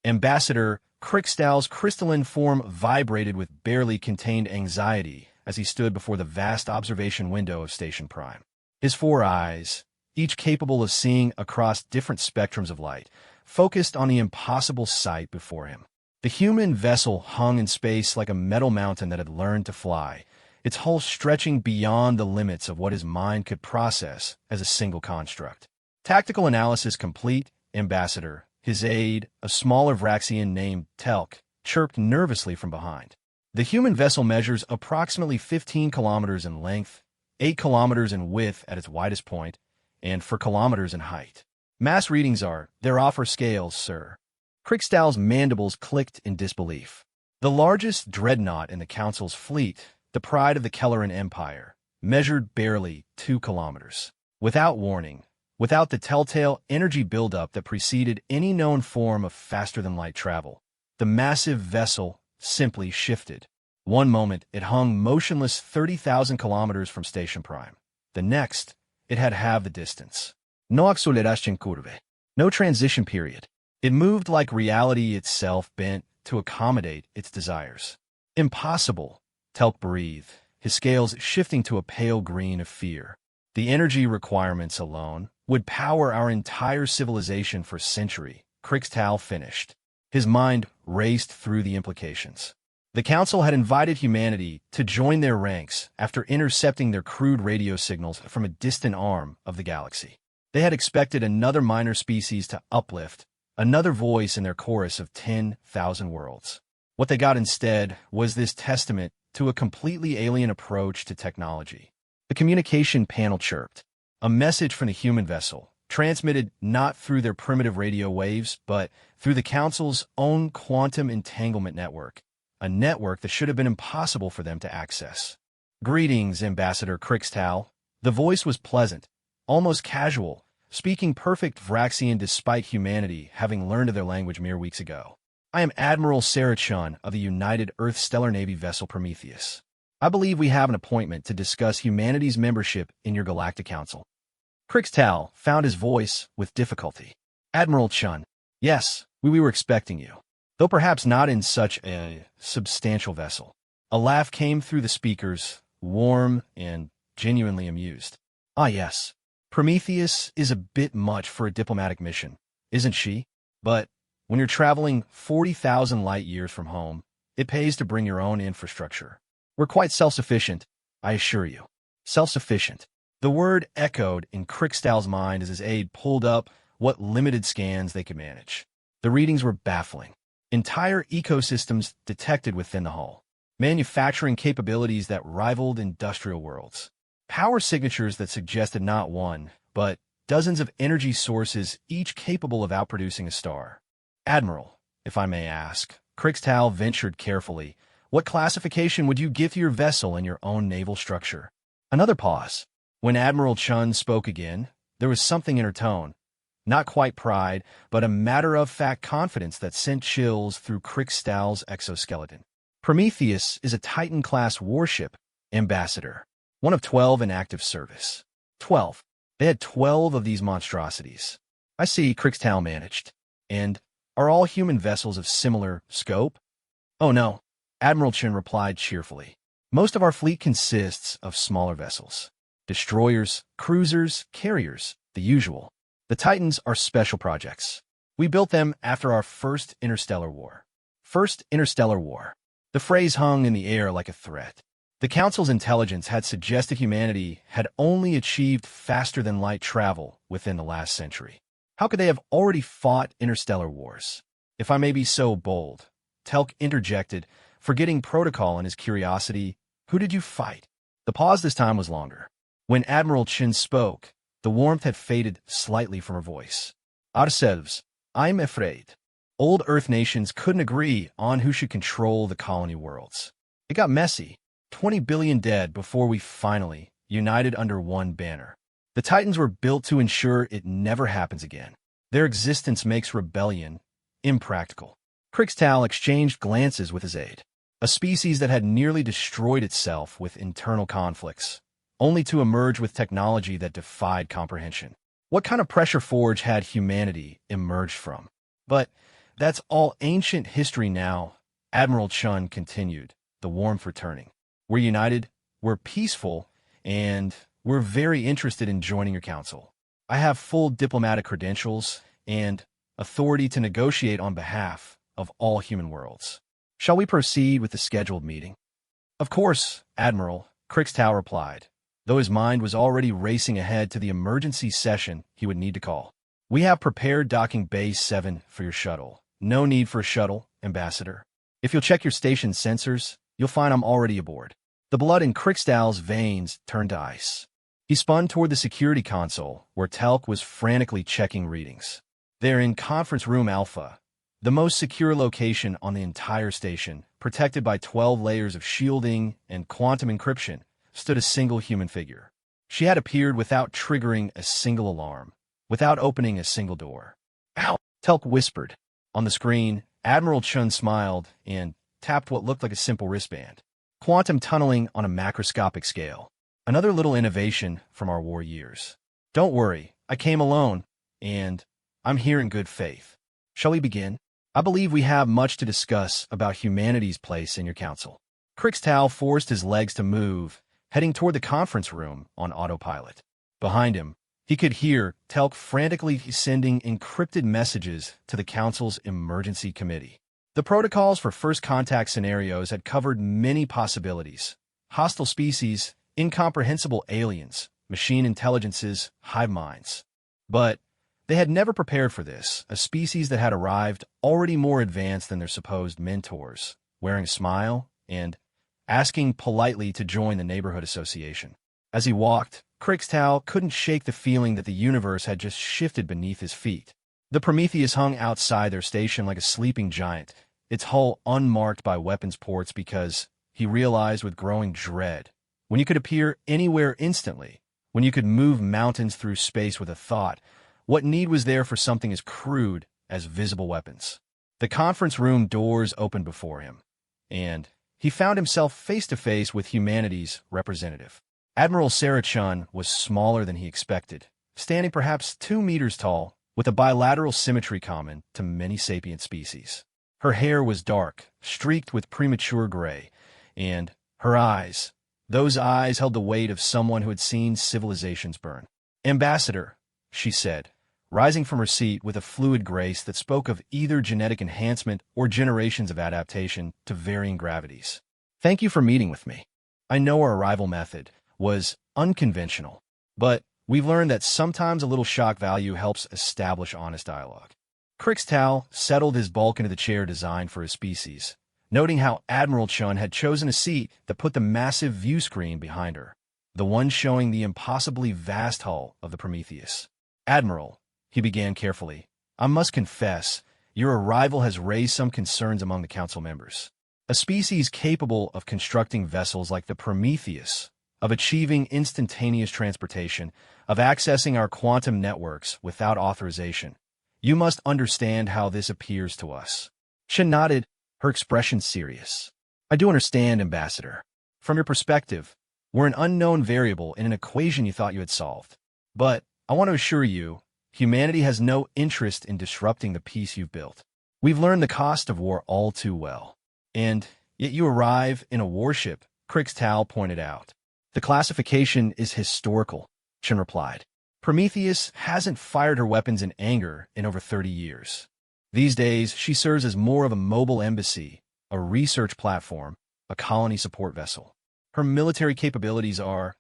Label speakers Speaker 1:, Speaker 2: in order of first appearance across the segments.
Speaker 1: Ambassador Krickstall's crystalline form vibrated with barely contained anxiety as he stood before the vast observation window of Station Prime. His four eyes, each capable of seeing across different spectrums of light, focused on the impossible sight before him. The human vessel hung in space like a metal mountain that had learned to fly, its hull stretching beyond the limits of what his mind could process as a single construct. Tactical analysis complete, Ambassador. His aide, a smaller Vraxian named Telk, chirped nervously from behind. The human vessel measures approximately 15 kilometers in length, 8 kilometers in width at its widest point, and 4 kilometers in height. Mass readings are, they're off our scales, sir. Krickstall's mandibles clicked in disbelief. The largest dreadnought in the Council's fleet, the pride of the Kelleran Empire, measured barely 2 kilometers. Without warning, without the telltale energy buildup that preceded any known form of faster-than-light travel, the massive vessel simply shifted. One moment, it hung motionless 30,000 kilometers from Station Prime. The next, it had half the distance. No acceleración curve. No transition period. It moved like reality itself bent to accommodate its desires. Impossible, Telk breathed, his scales shifting to a pale green of fear. The energy requirements alone would power our entire civilization for a century, Krickstall finished. His mind raced through the implications. The Council had invited humanity to join their ranks after intercepting their crude radio signals from a distant arm of the galaxy. They had expected another minor species to uplift, another voice in their chorus of 10,000 worlds. What they got instead was this testament to a completely alien approach to technology. The communication panel chirped. A message from the human vessel, transmitted not through their primitive radio waves, but through the Council's own quantum entanglement network, a network that should have been impossible for them to access. Greetings, Ambassador Krickstall. The voice was pleasant, almost casual, speaking perfect Vraxian despite humanity having learned of their language mere weeks ago. I am Admiral Sarachun of the United Earth Stellar Navy vessel Prometheus. I believe we have an appointment to discuss humanity's membership in your Galactic Council. Krickstall found his voice with difficulty. Admiral Chun, yes, we were expecting you, though perhaps not in such a substantial vessel. A laugh came through the speakers, warm and genuinely amused. Ah yes, Prometheus is a bit much for a diplomatic mission, isn't she? But when you're traveling 40,000 light years from home, it pays to bring your own infrastructure. We're quite self-sufficient, I assure you. Self-sufficient. The word echoed in Krickstall's mind as his aide pulled up what limited scans they could manage. The readings were baffling. Entire ecosystems detected within the hull. Manufacturing capabilities that rivaled industrial worlds. Power signatures that suggested not one, but dozens of energy sources, each capable of outproducing a star. Admiral, if I may ask, Krickstall ventured carefully, what classification would you give to your vessel in your own naval structure? Another pause. When Admiral Chun spoke again, there was something in her tone. Not quite pride, but a matter-of-fact confidence that sent chills through Krickstall's exoskeleton. Prometheus is a Titan-class warship, Ambassador. One of 12 in active service. 12. They had 12 of these monstrosities. I see, Krickstall managed. And are all human vessels of similar scope? Oh no, Admiral Chun replied cheerfully. Most of our fleet consists of smaller vessels. Destroyers, cruisers, carriers, the usual. The Titans are special projects. We built them after our first interstellar war. First interstellar war. The phrase hung in the air like a threat. The Council's intelligence had suggested humanity had only achieved faster-than-light travel within the last century. How could they have already fought interstellar wars? If I may be so bold, Telk interjected, forgetting protocol in his curiosity. Who did you fight? The pause this time was longer. When Admiral Chun spoke, the warmth had faded slightly from her voice. Ourselves, I'm afraid. Old Earth nations couldn't agree on who should control the colony worlds. It got messy. 20 billion dead before we finally united under one banner. The Titans were built to ensure it never happens again. Their existence makes rebellion impractical. Krickstall exchanged glances with his aide. A species that had nearly destroyed itself with internal conflicts, only to emerge with technology that defied comprehension. What kind of pressure forge had humanity emerged from? But That's all ancient history now, Admiral Chun continued, the warmth returning. We're united, we're peaceful, and we're very interested in joining your council. I have full diplomatic credentials and authority to negotiate on behalf of all human worlds. Shall we proceed with the scheduled meeting? Of course, Admiral, Crixtow replied, though his mind was already racing ahead to the emergency session he would need to call. We have prepared docking Bay 7 for your shuttle. No need for a shuttle, Ambassador. If you'll check your station sensors, you'll find I'm already aboard. The blood in Crixtow's veins turned to ice. He spun toward the security console, where Telk was frantically checking readings. There in Conference Room Alpha, the most secure location on the entire station, protected by 12 layers of shielding and quantum encryption, stood a single human figure. She had appeared without triggering a single alarm, without opening a single door. Ow! Telk whispered. On the screen, Admiral Chun smiled and tapped what looked like a simple wristband. Quantum tunneling on a macroscopic scale. Another little innovation from our war years. Don't worry, I came alone, and I'm here in good faith. Shall we begin? I believe we have much to discuss about humanity's place in your council. Crixtow forced his legs to move, heading toward the conference room on autopilot. Behind him, he could hear Telk frantically sending encrypted messages to the council's emergency committee. The protocols for first contact scenarios had covered many possibilities: hostile species, incomprehensible aliens, machine intelligences, hive minds. But they had never prepared for this, a species that had arrived already more advanced than their supposed mentors, wearing a smile and asking politely to join the neighborhood association. As he walked, Crixtow couldn't shake the feeling that the universe had just shifted beneath his feet. The Prometheus hung outside their station like a sleeping giant, its hull unmarked by weapons ports, because, he realized with growing dread, when you could appear anywhere instantly, when you could move mountains through space with a thought, what need was there for something as crude as visible weapons? The conference room doors opened before him, and he found himself face-to-face with humanity's representative. Admiral Sarah Chun was smaller than he expected, standing perhaps 2 meters tall, with a bilateral symmetry common to many sapient species. Her hair was dark, streaked with premature gray, and her eyes, those eyes held the weight of someone who had seen civilizations burn. "Ambassador," she said, rising from her seat with a fluid grace that spoke of either genetic enhancement or generations of adaptation to varying gravities. "Thank you for meeting with me. I know our arrival method was unconventional, but we've learned that sometimes a little shock value helps establish honest dialogue." Crixtow settled his bulk into the chair designed for his species, noting how Admiral Chun had chosen a seat that put the massive view screen behind her, the one showing the impossibly vast hull of the Prometheus. "Admiral," he began carefully, "I must confess, your arrival has raised some concerns among the council members. A species capable of constructing vessels like the Prometheus, of achieving instantaneous transportation, of accessing our quantum networks without authorization. You must understand how this appears to us." She nodded, her expression serious. "I do understand, Ambassador. From your perspective, we're an unknown variable in an equation you thought you had solved. But I want to assure you, humanity has no interest in disrupting the peace you've built. We've learned the cost of war all too well. And yet you arrive in a warship," Crixtow pointed out. "The classification is historical," Chen replied. "Prometheus hasn't fired her weapons in anger in over 30 years. These days, she serves as more of a mobile embassy, a research platform, a colony support vessel. Her military capabilities are,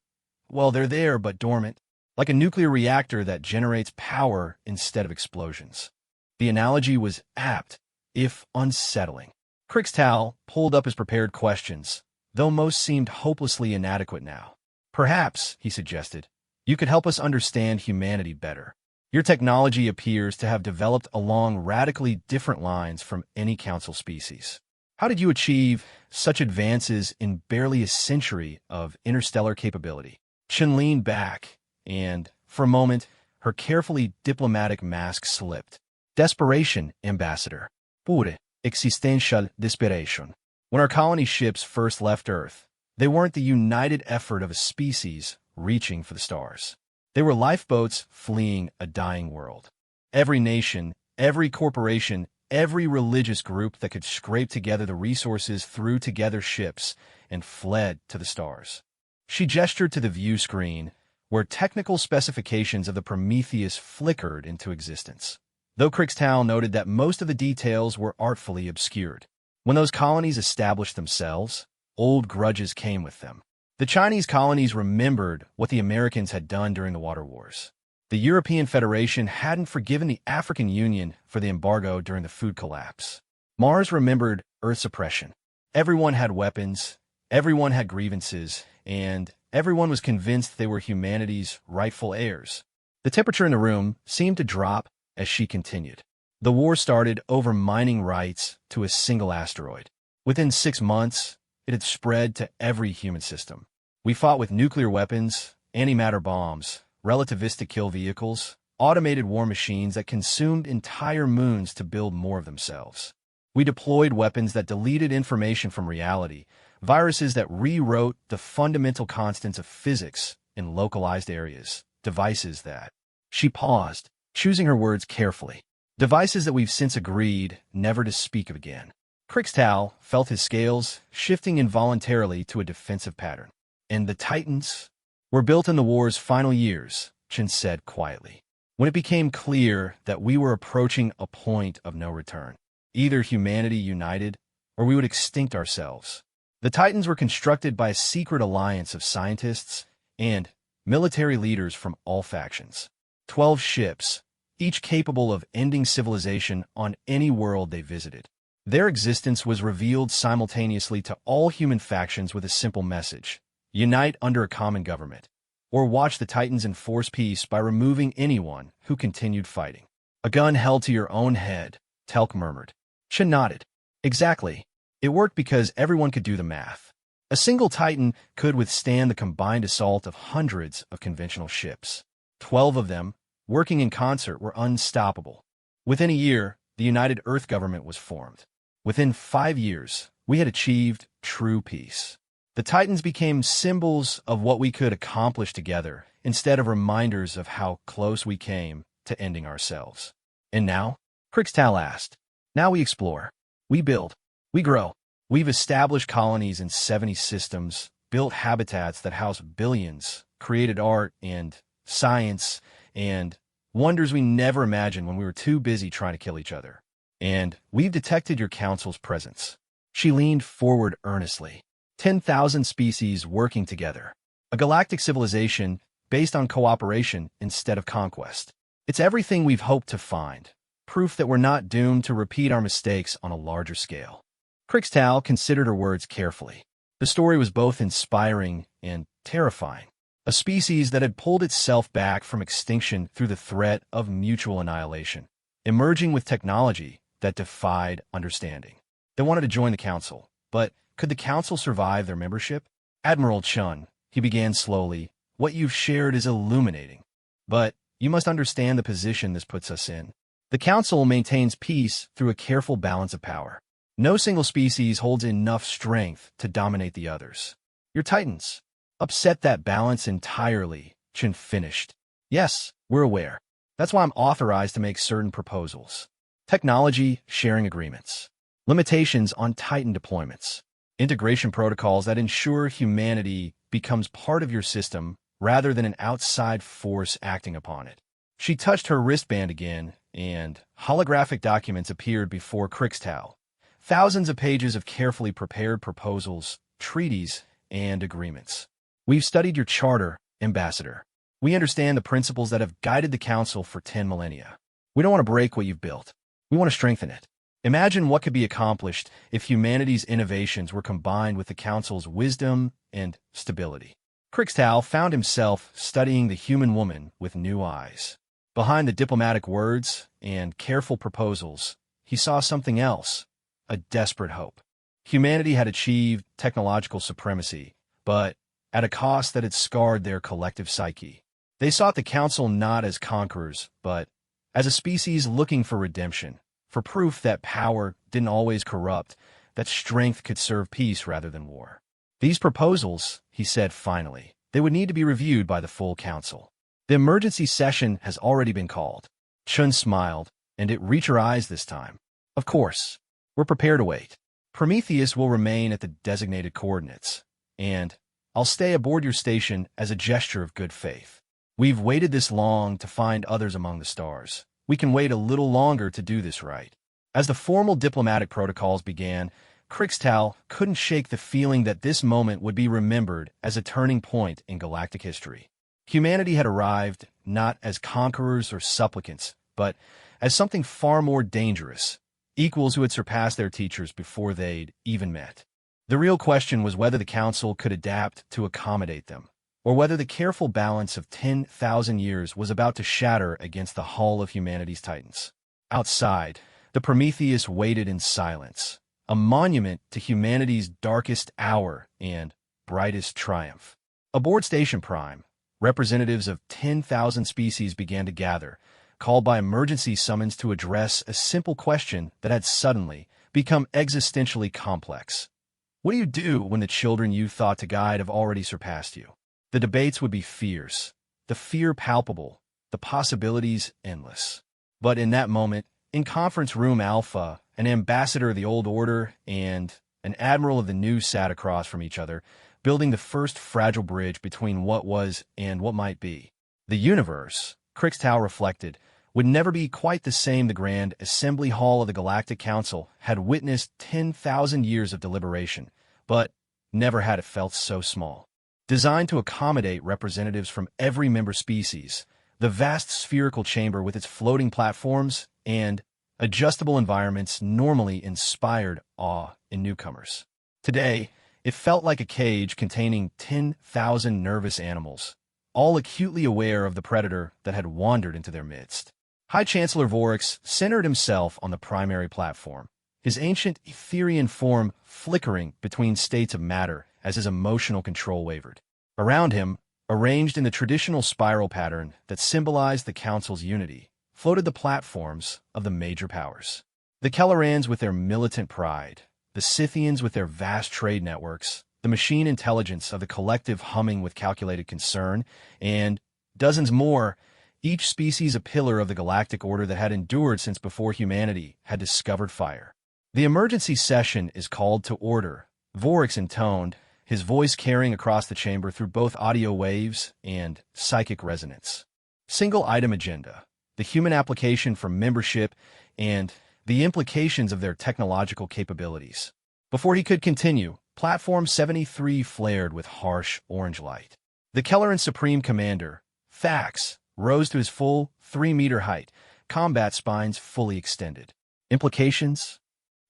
Speaker 1: well, they're there but dormant, like a nuclear reactor that generates power instead of explosions." The analogy was apt, if unsettling. Crixtow pulled up his prepared questions, though most seemed hopelessly inadequate now. "Perhaps," he suggested, "you could help us understand humanity better. Your technology appears to have developed along radically different lines from any council species. How did you achieve such advances in barely a century of interstellar capability?" Chen leaned back, and, for a moment, her carefully diplomatic mask slipped. "Desperation, Ambassador. Pure, existential desperation. When our colony ships first left Earth, they weren't the united effort of a species reaching for the stars. They were lifeboats fleeing a dying world. Every nation, every corporation, every religious group that could scrape together the resources threw together ships and fled to the stars. She gestured to the view screen, where technical specifications of the Prometheus flickered into existence, though Crixtal noted that most of the details were artfully obscured. When those colonies established themselves, old grudges came with them. The Chinese colonies remembered what the Americans had done during the Water Wars. The European Federation hadn't forgiven the African Union for the embargo during the food collapse. Mars remembered Earth's oppression. Everyone had weapons, everyone had grievances, and everyone was convinced they were humanity's rightful heirs. The temperature in the room seemed to drop as she continued. The war started over mining rights to a single asteroid. Within 6 months, it had spread to every human system. We fought with nuclear weapons, antimatter bombs, relativistic kill vehicles, automated war machines that consumed entire moons to build more of themselves. We deployed weapons that deleted information from reality, viruses that rewrote the fundamental constants of physics in localized areas, devices that... She paused, choosing her words carefully. Devices that we've since agreed never to speak of again. Crixtal felt his scales shifting involuntarily to a defensive pattern. And the Titans were built in the war's final years, Chen said quietly, when it became clear that we were approaching a point of no return. Either humanity united, or we would extinct ourselves. The Titans were constructed by a secret alliance of scientists and military leaders from all factions. 12 ships, each capable of ending civilization on any world they visited. Their existence was revealed simultaneously to all human factions with a simple message: unite under a common government, or watch the Titans enforce peace by removing anyone who continued fighting. A gun held to your own head, Telk murmured. Chen nodded. Exactly. It worked because everyone could do the math. A single Titan could withstand the combined assault of hundreds of conventional ships. 12 of them, working in concert, were unstoppable. Within a year, the United Earth Government was formed. Within 5 years, we had achieved true peace. The Titans became symbols of what we could accomplish together, instead of reminders of how close we came to ending ourselves. And now? Crixtal asked. Now we explore. We build. We grow. We've established colonies in 70 systems, built habitats that house billions, created art and science and wonders we never imagined when we were too busy trying to kill each other. And we've detected your council's presence. She leaned forward earnestly. 10,000 species working together. A galactic civilization based on cooperation instead of conquest. It's everything we've hoped to find. Proof that we're not doomed to repeat our mistakes on a larger scale. Crixtal considered her words carefully. The story was both inspiring and terrifying. A species that had pulled itself back from extinction through the threat of mutual annihilation. Emerging with technology that defied understanding. They wanted to join the council, but could the council survive their membership? Admiral Chun, he began slowly, what you've shared is illuminating. But you must understand the position this puts us in. The council maintains peace through a careful balance of power. No single species holds enough strength to dominate the others. Your Titans upset that balance entirely, Chen finished. Yes, we're aware. That's why I'm authorized to make certain proposals. Technology sharing agreements. Limitations on Titan deployments. Integration protocols that ensure humanity becomes part of your system rather than an outside force acting upon it. She touched her wristband again, and holographic documents appeared before Crixtal. Thousands of pages of carefully prepared proposals, treaties, and agreements. We've studied your charter, Ambassador. We understand the principles that have guided the Council for 10 millennia. We don't want to break what you've built. We want to strengthen it. Imagine what could be accomplished if humanity's innovations were combined with the Council's wisdom and stability. Crixtal found himself studying the human woman with new eyes. Behind the diplomatic words and careful proposals, he saw something else, a desperate hope. Humanity had achieved technological supremacy, but at a cost that had scarred their collective psyche. They sought the Council not as conquerors, but as a species looking for redemption, for proof that power didn't always corrupt, that strength could serve peace rather than war. These proposals, he said finally, they would need to be reviewed by the full Council. The emergency session has already been called. Chun smiled, and it reached her eyes this time. Of course, we're prepared to wait. Prometheus will remain at the designated coordinates, and I'll stay aboard your station as a gesture of good faith. We've waited this long to find others among the stars. We can wait a little longer to do this right. As the formal diplomatic protocols began, Crixtal couldn't shake the feeling that this moment would be remembered as a turning point in galactic history. Humanity had arrived not as conquerors or supplicants, but as something far more dangerous, equals who had surpassed their teachers before they'd even met. The real question was whether the Council could adapt to accommodate them, or whether the careful balance of 10,000 years was about to shatter against the hull of humanity's titans. Outside, the Prometheus waited in silence, a monument to humanity's darkest hour and brightest triumph. Aboard Station Prime, representatives of 10,000 species began to gather, called by emergency summons to address a simple question that had suddenly become existentially complex. What do you do when the children you thought to guide have already surpassed you? The debates would be fierce, the fear palpable, the possibilities endless. But in that moment, in Conference Room Alpha, an ambassador of the Old Order and an admiral of the New sat across from each other, building the first fragile bridge between what was and what might be. The universe, Crixtal reflected, would never be quite the same. The Grand Assembly Hall of the Galactic Council had witnessed 10,000 years of deliberation, but never had it felt so small. Designed to accommodate representatives from every member species, the vast spherical chamber with its floating platforms and adjustable environments normally inspired awe in newcomers. Today, it felt like a cage containing 10,000 nervous animals, all acutely aware of the predator that had wandered into their midst. High Chancellor Vorix centered himself on the primary platform, his ancient Etherian form flickering between states of matter as his emotional control wavered. Around him, arranged in the traditional spiral pattern that symbolized the Council's unity, floated the platforms of the major powers. The Kellerans with their militant pride, the Scythians with their vast trade networks, the machine intelligence of the collective humming with calculated concern, and dozens more, each species a pillar of the galactic order that had endured since before humanity had discovered fire. The emergency session is called to order, Vorix intoned, his voice carrying across the chamber through both audio waves and psychic resonance. Single item agenda, the human application for membership, and the implications of their technological capabilities. Before he could continue, Platform 73 flared with harsh orange light. The Kelleran Supreme Commander, Thax, rose to his full 3-meter height, combat spines fully extended. Implications?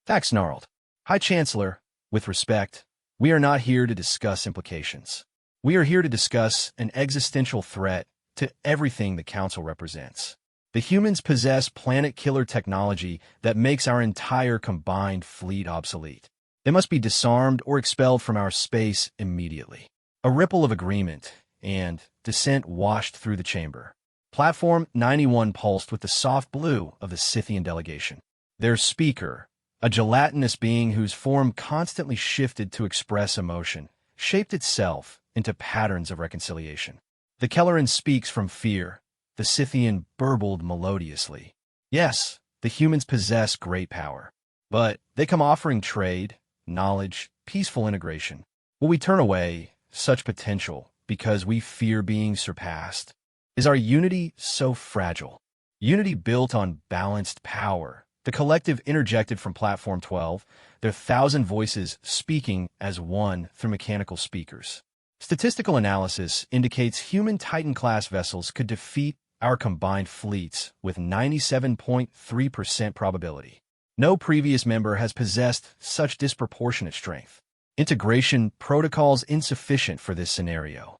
Speaker 1: Thax snarled. High Chancellor, with respect, we are not here to discuss implications. We are here to discuss an existential threat to everything the Council represents. The humans possess planet-killer technology that makes our entire combined fleet obsolete. They must be disarmed or expelled from our space immediately. A ripple of agreement and dissent washed through the chamber. Platform 91 pulsed with the soft blue of the Scythian delegation. Their speaker, a gelatinous being whose form constantly shifted to express emotion, shaped itself into patterns of reconciliation. The Kelleran speaks from fear. The Scythian burbled melodiously. Yes, the humans possess great power, but they come offering trade, knowledge, peaceful integration. Will we turn away such potential because we fear being surpassed? Is our unity so fragile? Unity built on balanced power. The collective interjected from Platform 12, their 1,000 voices speaking as one through mechanical speakers. Statistical analysis indicates human Titan-class vessels could defeat our combined fleets with 97.3% probability. No previous member has possessed such disproportionate strength. Integration protocols insufficient for this scenario.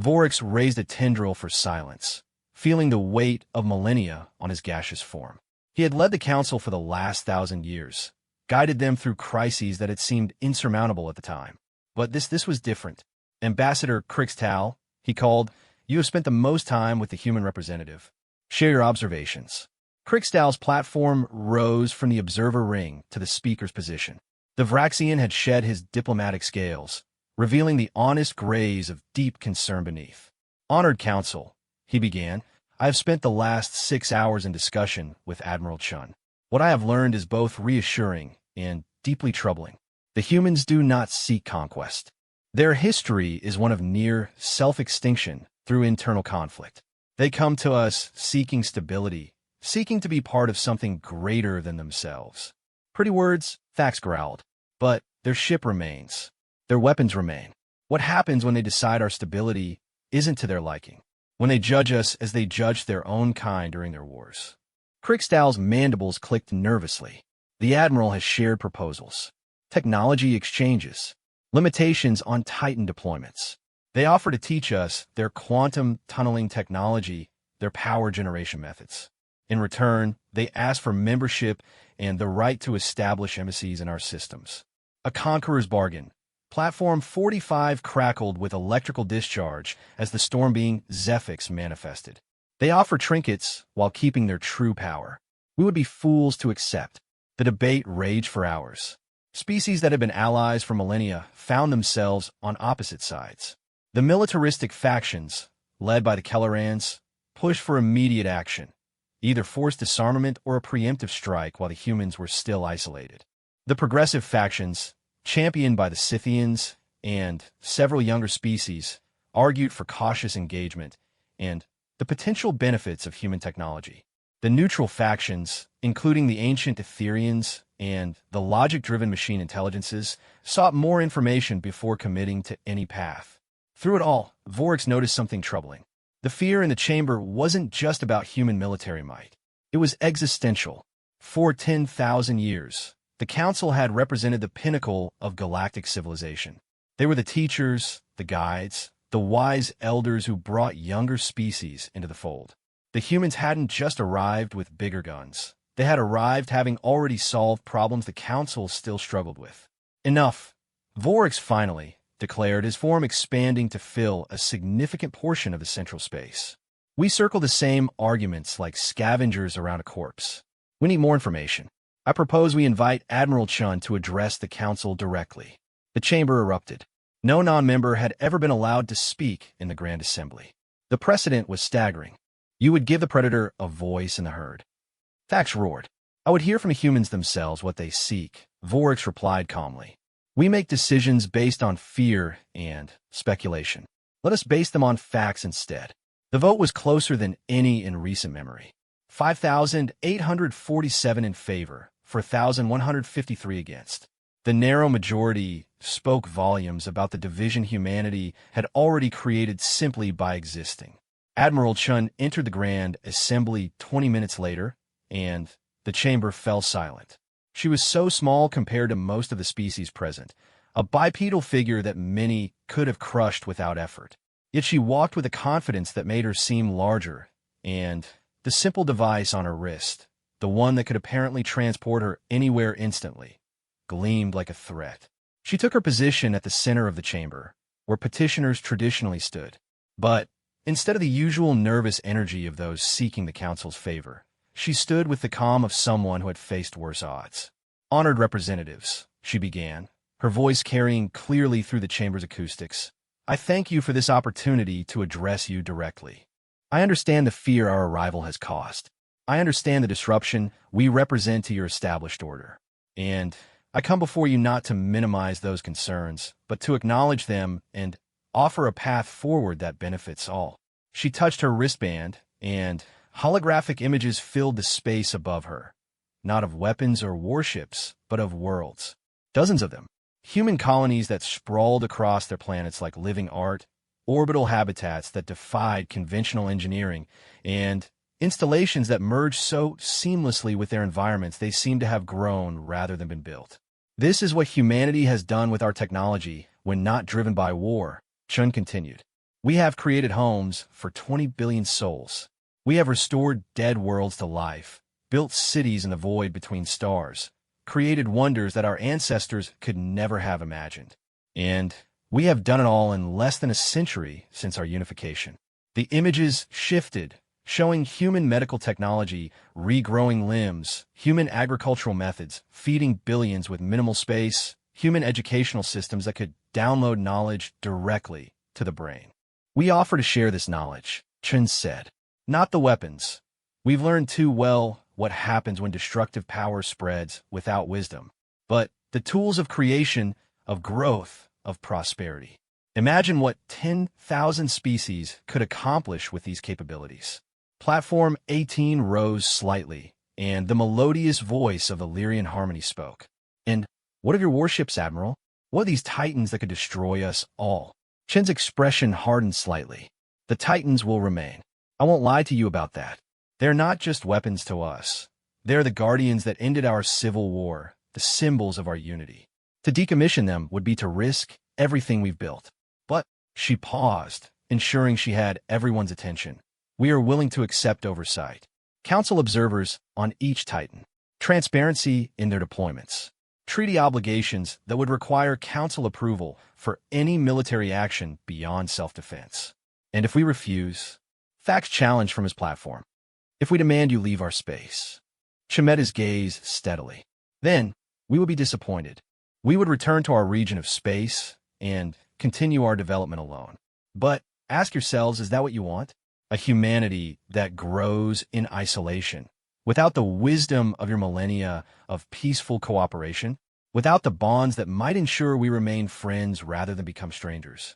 Speaker 1: Vorix raised a tendril for silence, feeling the weight of millennia on his gaseous form. He had led the Council for the last 1,000 years, guided them through crises that had seemed insurmountable at the time. But this was different. Ambassador Crixtal, he called, you have spent the most time with the human representative. Share your observations. Crixtal's platform rose from the observer ring to the speaker's position. The Vraxian had shed his diplomatic scales, revealing the honest grays of deep concern beneath. Honored Council, he began, I have spent the last 6 hours in discussion with Admiral Chun. What I have learned is both reassuring and deeply troubling. The humans do not seek conquest. Their history is one of near self-extinction through internal conflict. They come to us seeking stability, seeking to be part of something greater than themselves. Pretty words, Thax growled. But their ship remains. Their weapons remain. What happens when they decide our stability isn't to their liking? When they judge us as they judged their own kind during their wars? Crickstow's mandibles clicked nervously. The Admiral has shared proposals, technology exchanges, limitations on Titan deployments. They offer to teach us their quantum tunneling technology, their power generation methods. In return, they ask for membership and the right to establish embassies in our systems. A conqueror's bargain. Platform 45 crackled with electrical discharge as the storm being Zephix manifested. They offer trinkets while keeping their true power. We would be fools to accept. The debate raged for hours. Species that had been allies for millennia found themselves on opposite sides. The militaristic factions, led by the Kellerans, pushed for immediate action, either forced disarmament or a preemptive strike while the humans were still isolated. The progressive factions, championed by the Scythians and several younger species, argued for cautious engagement and the potential benefits of human technology. The neutral factions, including the ancient Etherians and the logic-driven machine intelligences, sought more information before committing to any path. Through it all, Vorix noticed something troubling. The fear in the chamber wasn't just about human military might. It was existential. For 10,000 years, the Council had represented the pinnacle of galactic civilization. They were the teachers, the guides, the wise elders who brought younger species into the fold. The humans hadn't just arrived with bigger guns. They had arrived having already solved problems the Council still struggled with. Enough. Vorix finally declared, his form expanding to fill a significant portion of the central space. We circle the same arguments like scavengers around a corpse. We need more information. I propose we invite Admiral Chun to address the Council directly. The chamber erupted. No non-member had ever been allowed to speak in the Grand Assembly. The precedent was staggering. You would give the predator a voice in the herd. Thax roared. I would hear from humans themselves what they seek, Vorix replied calmly. We make decisions based on fear and speculation. Let us base them on facts instead. The vote was closer than any in recent memory. 5,847 in favor, for 1,153 against. The narrow majority spoke volumes about the division humanity had already created simply by existing. Admiral Chun entered the Grand Assembly 20 minutes later, and the chamber fell silent. She was so small compared to most of the species present, a bipedal figure that many could have crushed without effort. Yet she walked with a confidence that made her seem larger, and the simple device on her wrist, the one that could apparently transport her anywhere instantly, gleamed like a threat. She took her position at the center of the chamber, where petitioners traditionally stood. But instead of the usual nervous energy of those seeking the Council's favor, she stood with the calm of someone who had faced worse odds. Honored representatives, she began, her voice carrying clearly through the chamber's acoustics. I thank you for this opportunity to address you directly. I understand the fear our arrival has caused. I understand the disruption we represent to your established order. And I come before you not to minimize those concerns, but to acknowledge them and offer a path forward that benefits all. She touched her wristband, and holographic images filled the space above her, not of weapons or warships, but of worlds. Dozens of them. Human colonies that sprawled across their planets like living art, orbital habitats that defied conventional engineering, and installations that merged so seamlessly with their environments they seemed to have grown rather than been built. This is what humanity has done with our technology when not driven by war, Chun continued. We have created homes for 20 billion souls. We have restored dead worlds to life, built cities in the void between stars, created wonders that our ancestors could never have imagined. And we have done it all in less than a century since our unification. The images shifted, showing human medical technology, regrowing limbs, human agricultural methods, feeding billions with minimal space, human educational systems that could download knowledge directly to the brain. We offer to share this knowledge, Chun said. Not the weapons. We've learned too well what happens when destructive power spreads without wisdom, but the tools of creation, of growth, of prosperity. Imagine what 10,000 species could accomplish with these capabilities. Platform 18 rose slightly, and the melodious voice of the Lyrian harmony spoke. And what of your warships, Admiral? What are these titans that could destroy us all? Chen's expression hardened slightly. The titans will remain. I won't lie to you about that. They're not just weapons to us. They're the guardians that ended our civil war, the symbols of our unity. To decommission them would be to risk everything we've built. But she paused, ensuring she had everyone's attention. We are willing to accept oversight. Council observers on each Titan. Transparency in their deployments. Treaty obligations that would require Council approval for any military action beyond self-defense. And if we refuse, Fax challenged from his platform. If we demand you leave our space. She met his gaze steadily. Then, we would be disappointed. We would return to our region of space and continue our development alone. But ask yourselves, is that what you want? A humanity that grows in isolation, without the wisdom of your millennia of peaceful cooperation, without the bonds that might ensure we remain friends rather than become strangers.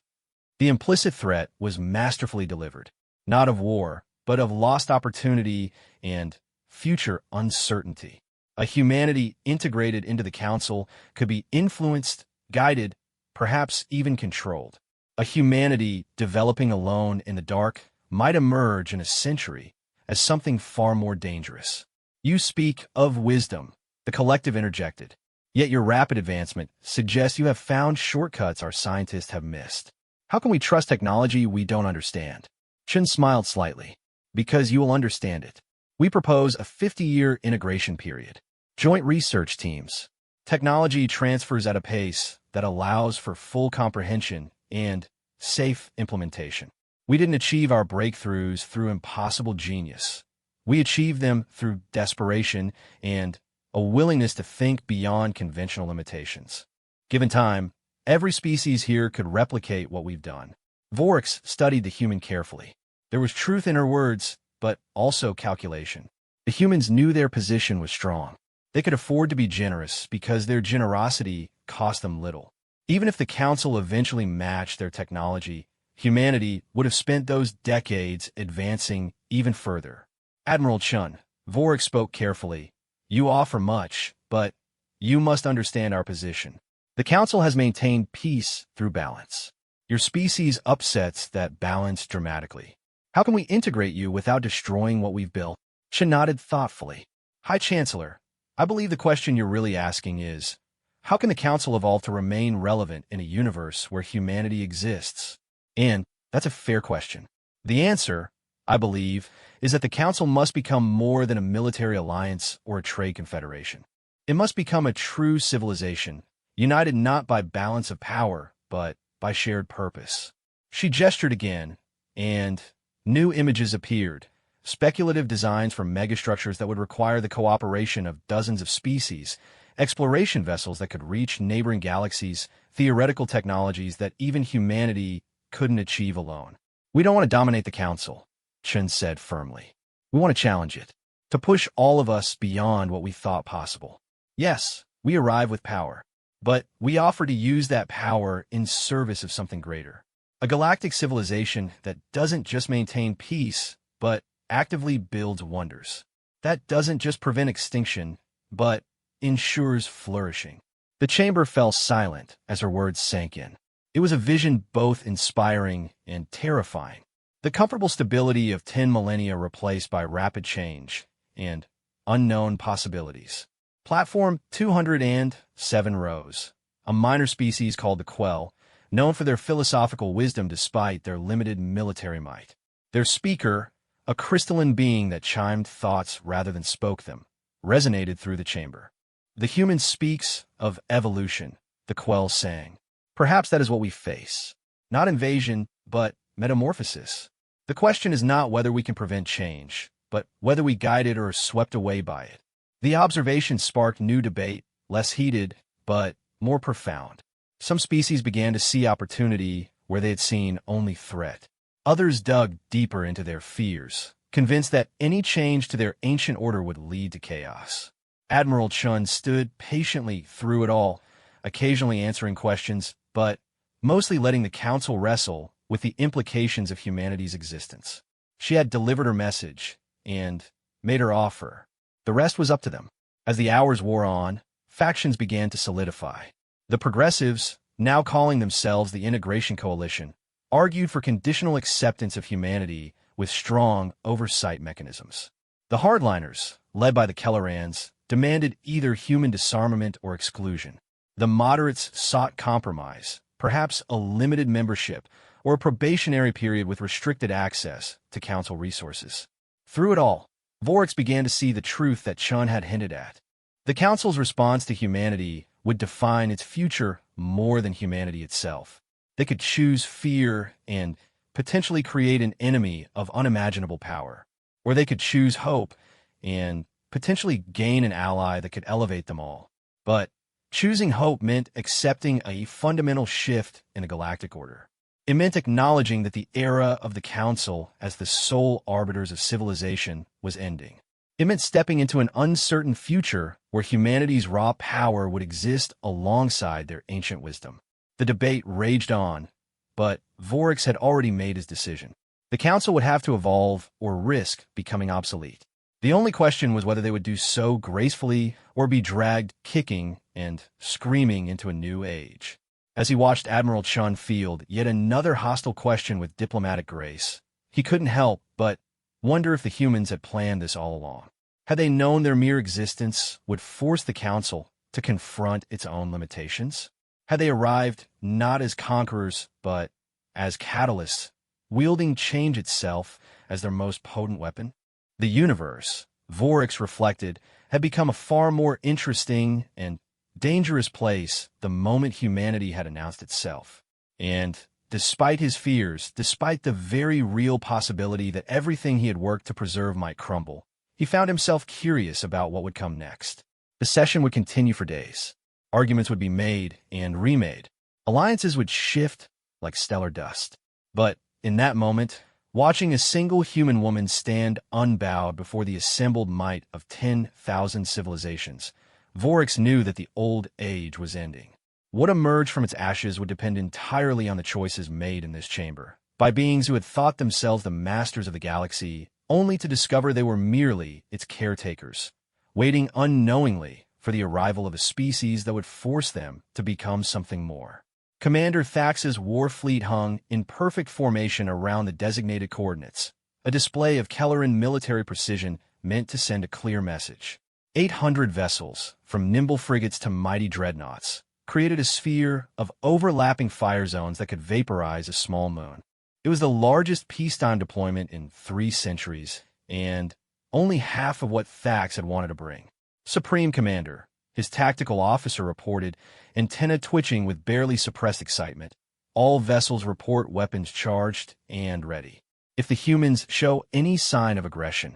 Speaker 1: The implicit threat was masterfully delivered, not of war, but of lost opportunity and future uncertainty. A humanity integrated into the Council could be influenced, guided, perhaps even controlled. A humanity developing alone in the dark might emerge in a century as something far more dangerous. You speak of wisdom, the collective interjected. Yet your rapid advancement suggests you have found shortcuts our scientists have missed. How can we trust technology we don't understand? Chen smiled slightly. Because you will understand it. We propose a 50-year integration period. Joint research teams. Technology transfers at a pace that allows for full comprehension and safe implementation. We didn't achieve our breakthroughs through impossible genius. We achieved them through desperation and a willingness to think beyond conventional limitations. Given time, every species here could replicate what we've done. Orcs studied the human carefully. There was truth in her words, but also calculation. The humans knew their position was strong. They could afford to be generous because their generosity cost them little. Even if the Council eventually matched their technology, humanity would have spent those decades advancing even further. Admiral Chun, Vorik spoke carefully. You offer much, but you must understand our position. The Council has maintained peace through balance. Your species upsets that balance dramatically. How can we integrate you without destroying what we've built? Chen nodded thoughtfully. High Chancellor, I believe the question you're really asking is, how can the Council evolve to remain relevant in a universe where humanity exists? And that's a fair question. The answer, I believe, is that the Council must become more than a military alliance or a trade confederation. It must become a true civilization, united not by balance of power, but by shared purpose. She gestured again, and new images appeared, speculative designs for megastructures that would require the cooperation of dozens of species, exploration vessels that could reach neighboring galaxies, theoretical technologies that even humanity couldn't achieve alone. We don't want to dominate the Council, Chen said firmly. We want to challenge it, to push all of us beyond what we thought possible. Yes, we arrive with power, but we offer to use that power in service of something greater. A galactic civilization that doesn't just maintain peace, but actively builds wonders. That doesn't just prevent extinction, but ensures flourishing. The chamber fell silent as her words sank in. It was a vision both inspiring and terrifying. The comfortable stability of 10 millennia replaced by rapid change and unknown possibilities. Platform 207 rose, a minor species called the Quell, known for their philosophical wisdom despite their limited military might. Their speaker, a crystalline being that chimed thoughts rather than spoke them, resonated through the chamber. The human speaks of evolution, the Quell sang. Perhaps that is what we face. Not invasion, but metamorphosis. The question is not whether we can prevent change, but whether we guide it or are swept away by it. The observation sparked new debate, less heated, but more profound. Some species began to see opportunity where they had seen only threat. Others dug deeper into their fears, convinced that any change to their ancient order would lead to chaos. Admiral Chun stood patiently through it all, occasionally answering questions, but mostly letting the council wrestle with the implications of humanity's existence. She had delivered her message and made her offer. The rest was up to them. As the hours wore on, factions began to solidify. The progressives, now calling themselves the Integration Coalition, argued for conditional acceptance of humanity with strong oversight mechanisms. The hardliners, led by the Kellerans, demanded either human disarmament or exclusion. The moderates sought compromise, perhaps a limited membership or a probationary period with restricted access to council resources. Through it all, Vorix began to see the truth that Chun had hinted at. The council's response to humanity would define its future more than humanity itself. They could choose fear and potentially create an enemy of unimaginable power, or they could choose hope and potentially gain an ally that could elevate them all. But choosing hope meant accepting a fundamental shift in the galactic order. It meant acknowledging that the era of the Council as the sole arbiters of civilization was ending. It meant stepping into an uncertain future where humanity's raw power would exist alongside their ancient wisdom. The debate raged on, but Vorix had already made his decision. The Council would have to evolve or risk becoming obsolete. The only question was whether they would do so gracefully or be dragged kicking and screaming into a new age. As he watched Admiral Chun field yet another hostile question with diplomatic grace, he couldn't help but wonder if the humans had planned this all along. Had they known their mere existence would force the Council to confront its own limitations? Had they arrived not as conquerors, but as catalysts, wielding change itself as their most potent weapon? The universe, Vorix reflected, had become a far more interesting and dangerous place the moment humanity had announced itself. And despite his fears, despite the very real possibility that everything he had worked to preserve might crumble, he found himself curious about what would come next. The session would continue for days. Arguments would be made and remade. Alliances would shift like stellar dust. But in that moment, watching a single human woman stand unbowed before the assembled might of 10,000 civilizations, Vorix knew that the old age was ending. What emerged from its ashes would depend entirely on the choices made in this chamber, by beings who had thought themselves the masters of the galaxy, only to discover they were merely its caretakers, waiting unknowingly for the arrival of a species that would force them to become something more. Commander Thax's war fleet hung in perfect formation around the designated coordinates, a display of Kelleran military precision meant to send a clear message. 800 vessels, from nimble frigates to mighty dreadnoughts, created a sphere of overlapping fire zones that could vaporize a small moon. It was the largest peacetime deployment in 3 centuries, and only half of what Thax had wanted to bring. Supreme Commander, his tactical officer reported, antenna twitching with barely suppressed excitement. All vessels report weapons charged and ready. If the humans show any sign of aggression,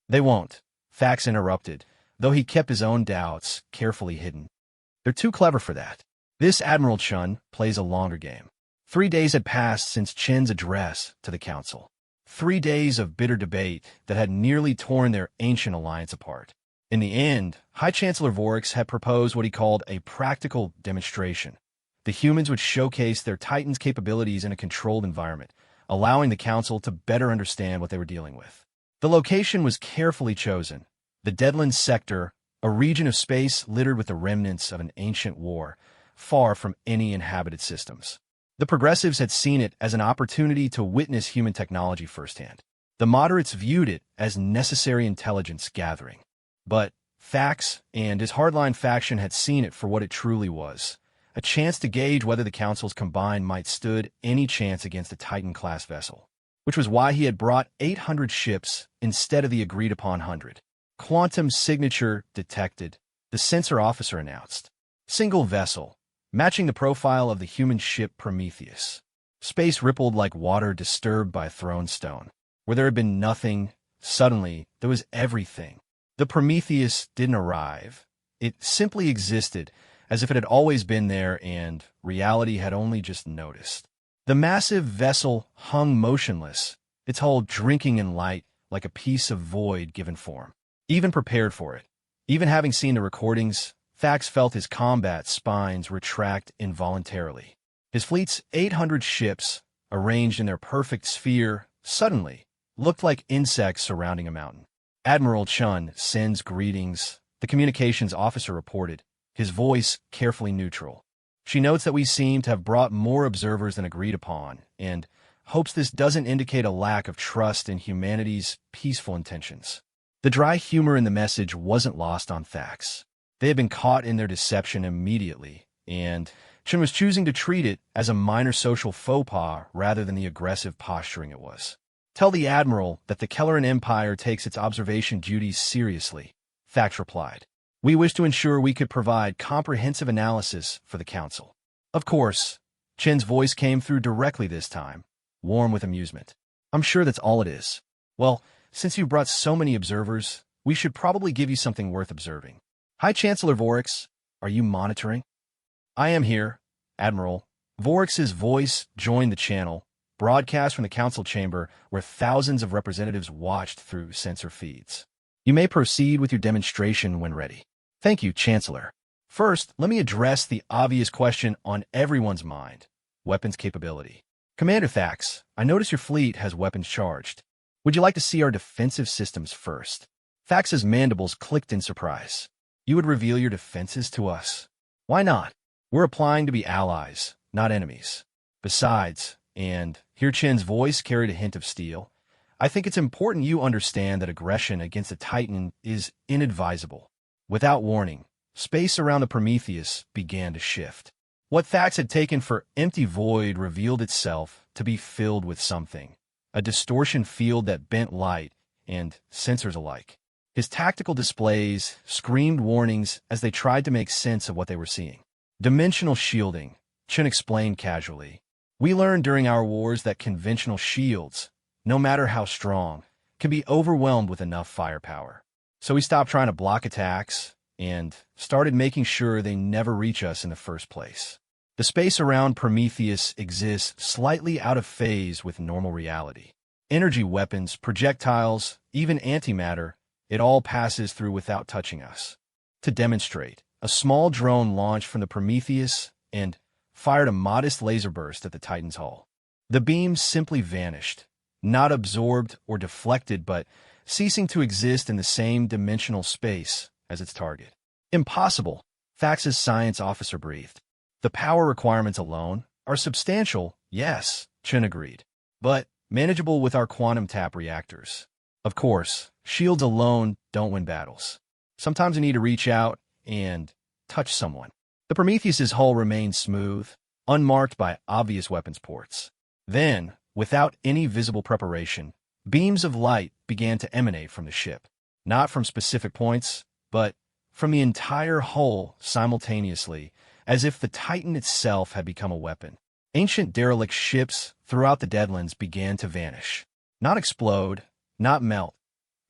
Speaker 1: they won't, Thax interrupted, though he kept his own doubts carefully hidden. They're too clever for that. This Admiral Chun plays a longer game. 3 days had passed since Chen's address to the Council. 3 days of bitter debate that had nearly torn their ancient alliance apart. In the end, High Chancellor Vorix had proposed what he called a practical demonstration. The humans would showcase their Titan's capabilities in a controlled environment, allowing the Council to better understand what they were dealing with. The location was carefully chosen. The Deadland Sector, a region of space littered with the remnants of an ancient war, far from any inhabited systems. The progressives had seen it as an opportunity to witness human technology firsthand. The moderates viewed it as necessary intelligence gathering. But Thax and his hardline faction had seen it for what it truly was, a chance to gauge whether the Council's combined might stood any chance against a Titan-class vessel, which was why he had brought 800 ships instead of the agreed-upon 100. Quantum signature detected, the sensor officer announced. Single vessel, matching the profile of the human ship Prometheus. Space rippled like water disturbed by a thrown stone. Where there had been nothing, suddenly there was everything. The Prometheus didn't arrive. It simply existed, as if it had always been there and reality had only just noticed. The massive vessel hung motionless, its hull drinking in light like a piece of void given form. Even prepared for it. Even having seen the recordings, Thax felt his combat spines retract involuntarily. His fleet's 800 ships, arranged in their perfect sphere, suddenly looked like insects surrounding a mountain. Admiral Chun sends greetings, the communications officer reported, his voice carefully neutral. She notes that we seem to have brought more observers than agreed upon, and hopes this doesn't indicate a lack of trust in humanity's peaceful intentions. The dry humor in the message wasn't lost on Thax. They had been caught in their deception immediately, and Chun was choosing to treat it as a minor social faux pas rather than the aggressive posturing it was. Tell the Admiral that the Kelleran Empire takes its observation duties seriously, Thax replied. We wish to ensure we could provide comprehensive analysis for the Council. Of course, Chen's voice came through directly this time, warm with amusement. I'm sure that's all it is. Well, since you brought so many observers, we should probably give you something worth observing. Hi, Chancellor Vorix. Are you monitoring? I am here, Admiral. Vorix's voice joined the channel, broadcast from the council chamber where thousands of representatives watched through sensor feeds. You may proceed with your demonstration when ready. Thank you, Chancellor. First, let me address the obvious question on everyone's mind. Weapons capability. Commander Thax, I notice your fleet has weapons charged. Would you like to see our defensive systems first? Thax's mandibles clicked in surprise. You would reveal your defenses to us? Why not? We're applying to be allies, not enemies. Besides, and here Chen's voice carried a hint of steel, I think it's important you understand that aggression against a Titan is inadvisable. Without warning, space around the Prometheus began to shift. What Thax had taken for empty void revealed itself to be filled with something, a distortion field that bent light and sensors alike. His tactical displays screamed warnings as they tried to make sense of what they were seeing. Dimensional shielding, Chen explained casually. We learned during our wars that conventional shields, no matter how strong, can be overwhelmed with enough firepower. So we stopped trying to block attacks and started making sure they never reach us in the first place. The space around Prometheus exists slightly out of phase with normal reality. Energy weapons, projectiles, even antimatter, it all passes through without touching us. To demonstrate, a small drone launched from the Prometheus and fired a modest laser burst at the Titan's hull. The beams simply vanished, not absorbed or deflected, but ceasing to exist in the same dimensional space as its target. Impossible, Thax's science officer breathed. The power requirements alone are substantial, yes, Chen agreed, but manageable with our quantum tap reactors. Of course, shields alone don't win battles. Sometimes you need to reach out and touch someone. The Prometheus's hull remained smooth, unmarked by obvious weapons ports. Then, without any visible preparation, beams of light began to emanate from the ship, not from specific points, but from the entire hull simultaneously, as if the Titan itself had become a weapon. Ancient derelict ships throughout the Deadlands began to vanish. Not explode, not melt,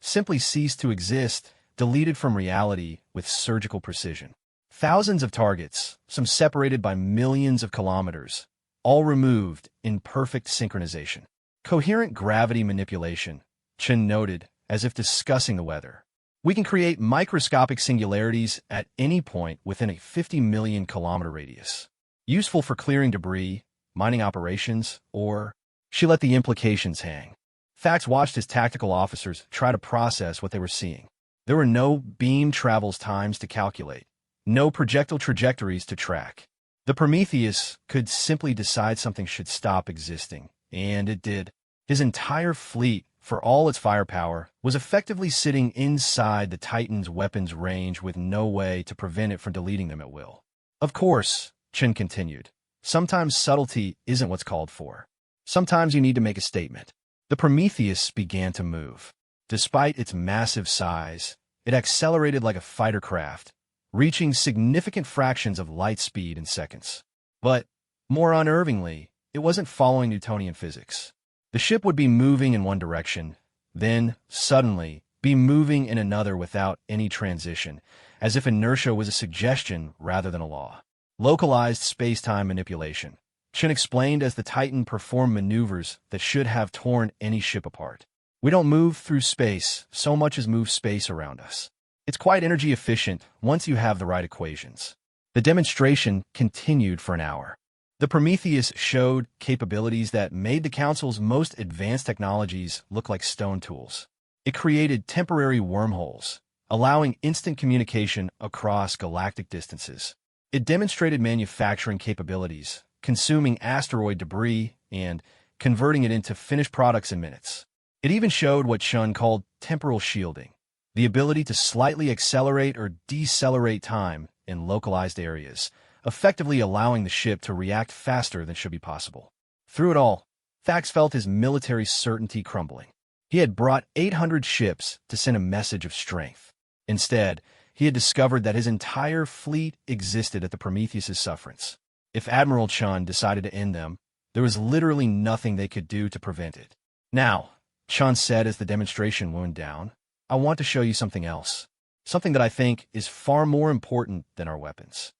Speaker 1: simply cease to exist, deleted from reality with surgical precision. Thousands of targets, some separated by millions of kilometers, all removed in perfect synchronization. Coherent gravity manipulation, Chen noted, as if discussing the weather. We can create microscopic singularities at any point within a 50 million kilometer radius. Useful for clearing debris, mining operations, or... She let the implications hang. Thax watched his tactical officers try to process what they were seeing. There were no beam travels times to calculate, no projectile trajectories to track. The Prometheus could simply decide something should stop existing, and it did. His entire fleet, for all its firepower, was effectively sitting inside the Titan's weapons range with no way to prevent it from deleting them at will. Of course, Chen continued, sometimes subtlety isn't what's called for. Sometimes you need to make a statement. The Prometheus began to move. Despite its massive size, it accelerated like a fighter craft, reaching significant fractions of light speed in seconds. But, more unnervingly, it wasn't following Newtonian physics. The ship would be moving in one direction, then, suddenly, be moving in another without any transition, as if inertia was a suggestion rather than a law. Localized space-time manipulation, Chen explained as the Titan performed maneuvers that should have torn any ship apart. We don't move through space so much as move space around us. It's quite energy efficient once you have the right equations. The demonstration continued for an hour. The Prometheus showed capabilities that made the Council's most advanced technologies look like stone tools. It created temporary wormholes, allowing instant communication across galactic distances. It demonstrated manufacturing capabilities, consuming asteroid debris and converting it into finished products in minutes. It even showed what Chun called temporal shielding, the ability to slightly accelerate or decelerate time in localized areas, effectively allowing the ship to react faster than should be possible. Through it all, Thax felt his military certainty crumbling. He had brought 800 ships to send a message of strength. Instead, he had discovered that his entire fleet existed at the Prometheus' sufferance. If Admiral Chun decided to end them, there was literally nothing they could do to prevent it. Now, Chun said as the demonstration wound down, I want to show you something else. Something that I think is far more important than our weapons.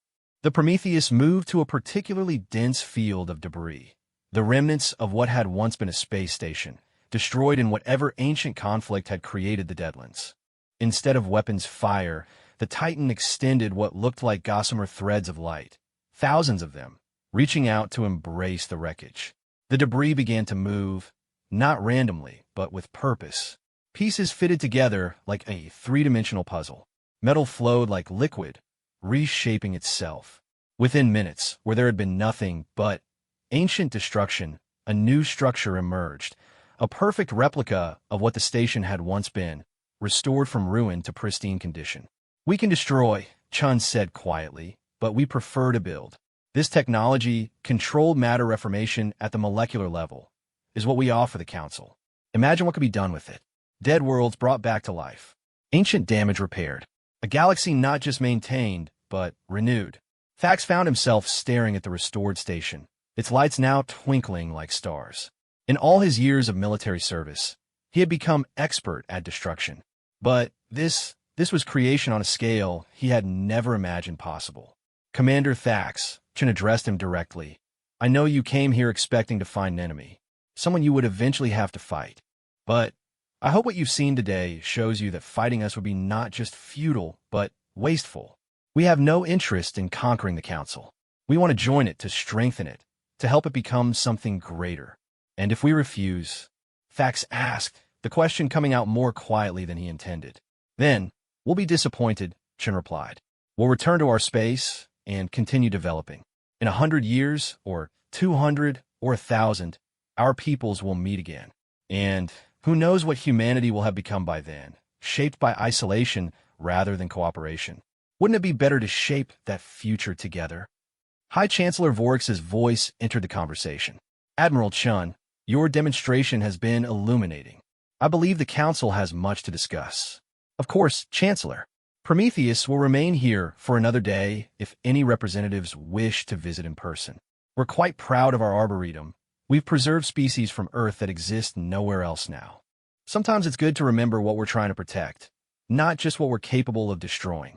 Speaker 1: The Prometheus moved to a particularly dense field of debris, the remnants of what had once been a space station, destroyed in whatever ancient conflict had created the Deadlands. Instead of weapons fire, the Titan extended what looked like gossamer threads of light, thousands of them, reaching out to embrace the wreckage. The debris began to move, not randomly, but with purpose. Pieces fitted together like a three-dimensional puzzle. Metal flowed like liquid, reshaping itself. Within minutes, where there had been nothing but ancient destruction, a new structure emerged, a perfect replica of what the station had once been, restored from ruin to pristine condition. We can destroy, Chun said quietly, but we prefer to build. This technology, controlled matter reformation at the molecular level, is what we offer the Council. Imagine what could be done with it. Dead worlds brought back to life. Ancient damage repaired. A galaxy not just maintained, but renewed. Thax found himself staring at the restored station, its lights now twinkling like stars. In all his years of military service, he had become expert at destruction. But this was creation on a scale he had never imagined possible. Commander Thax, Chun addressed him directly. I know you came here expecting to find an enemy, someone you would eventually have to fight. But I hope what you've seen today shows you that fighting us would be not just futile, but wasteful. We have no interest in conquering the Council. We want to join it to strengthen it, to help it become something greater. And if we refuse, Thax asked, the question coming out more quietly than he intended. Then, we'll be disappointed, Chun replied. We'll return to our space and continue developing. In 100 years, or 200, or 1,000, our peoples will meet again. And who knows what humanity will have become by then, shaped by isolation rather than cooperation. Wouldn't it be better to shape that future together? High Chancellor Vorix's voice entered the conversation. Admiral Chun, your demonstration has been illuminating. I believe the Council has much to discuss. Of course, Chancellor. Prometheus will remain here for another day if any representatives wish to visit in person. We're quite proud of our Arboretum. We've preserved species from Earth that exist nowhere else now. Sometimes it's good to remember what we're trying to protect, not just what we're capable of destroying.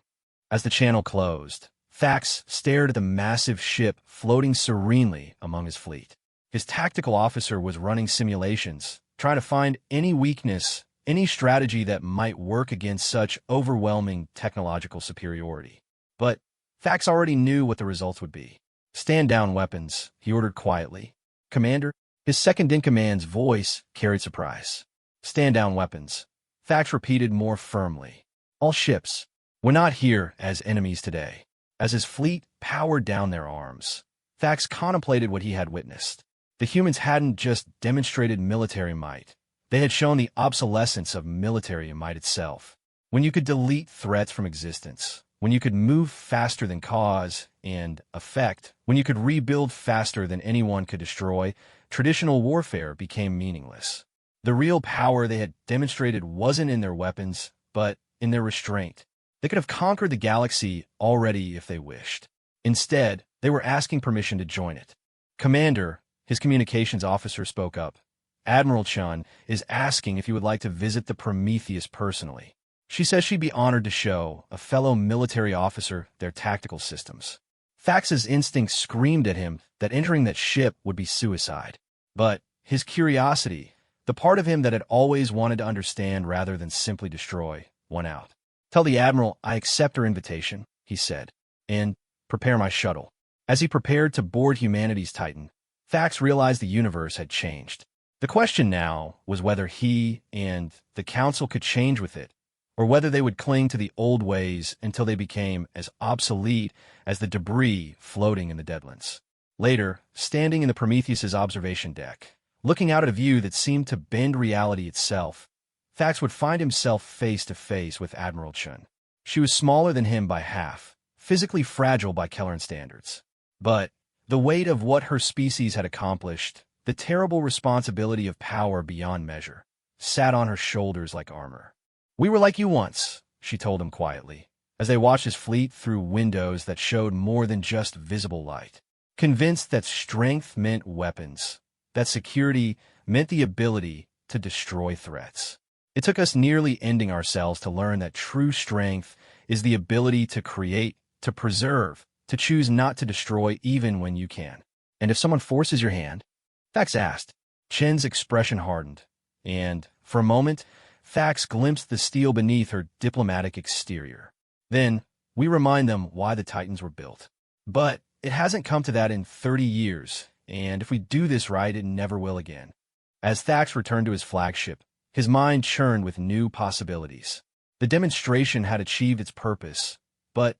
Speaker 1: As the channel closed, Thax stared at the massive ship floating serenely among his fleet. His tactical officer was running simulations, trying to find any weakness, any strategy that might work against such overwhelming technological superiority. But Thax already knew what the results would be. Stand down weapons, he ordered quietly. Commander, his second-in-command's voice carried surprise. Stand down weapons, Thax repeated more firmly. All ships. We're not here as enemies today. As his fleet powered down their arms, Thax contemplated what he had witnessed. The humans hadn't just demonstrated military might. They had shown the obsolescence of military might itself. When you could delete threats from existence, when you could move faster than cause and effect, when you could rebuild faster than anyone could destroy, traditional warfare became meaningless. The real power they had demonstrated wasn't in their weapons, but in their restraint. They could have conquered the galaxy already if they wished. Instead, they were asking permission to join it. Commander, his communications officer spoke up. Admiral Chun is asking if you would like to visit the Prometheus personally. She says she'd be honored to show a fellow military officer their tactical systems. Thax's instincts screamed at him that entering that ship would be suicide. But his curiosity, The part of him that had always wanted to understand rather than simply destroy won out. "Tell the Admiral I accept her invitation," he said, "and prepare my shuttle." As he prepared to board humanity's Titan, Thax realized the universe had changed. The question now was whether he and the Council could change with it, or whether they would cling to the old ways until they became as obsolete as the debris floating in the Deadlands. Later, standing in the Prometheus's observation deck, looking out at a view that seemed to bend reality itself, Thax would find himself face to face with Admiral Chun. She was smaller than him by half, physically fragile by Kelleran standards. But the weight of what her species had accomplished, the terrible responsibility of power beyond measure, sat on her shoulders like armor. "We were like you once," she told him quietly, as they watched his fleet through windows that showed more than just visible light. Convinced that strength meant weapons, that security meant the ability to destroy threats. It took us nearly ending ourselves to learn that true strength is the ability to create, to preserve, to choose not to destroy even when you can. "And if someone forces your hand?" Thax asked. Chen's expression hardened, and, for a moment, Thax glimpsed the steel beneath her diplomatic exterior. "Then, we remind them why the Titans were built. But it hasn't come to that in 30 years, and if we do this right, it never will again." As Thax returned to his flagship, his mind churned with new possibilities. The demonstration had achieved its purpose, but